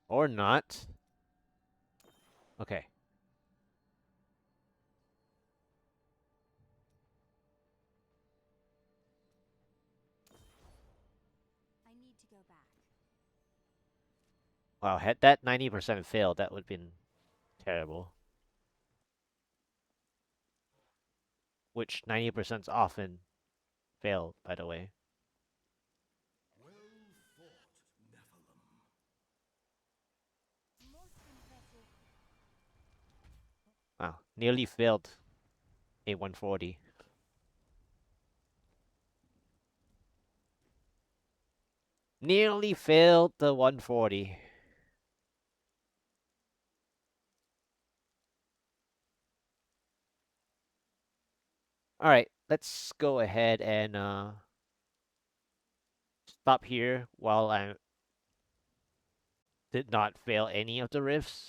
Or not. Okay. I need to go back. Wow, had that 90% failed, that would have been terrible. Which 90% often fail, by the way. Well fought, Nephilim. Most impressive. Wow, nearly failed a 140. Nearly failed the 140. Alright, let's go ahead and stop here while I did not fail any of the rifts.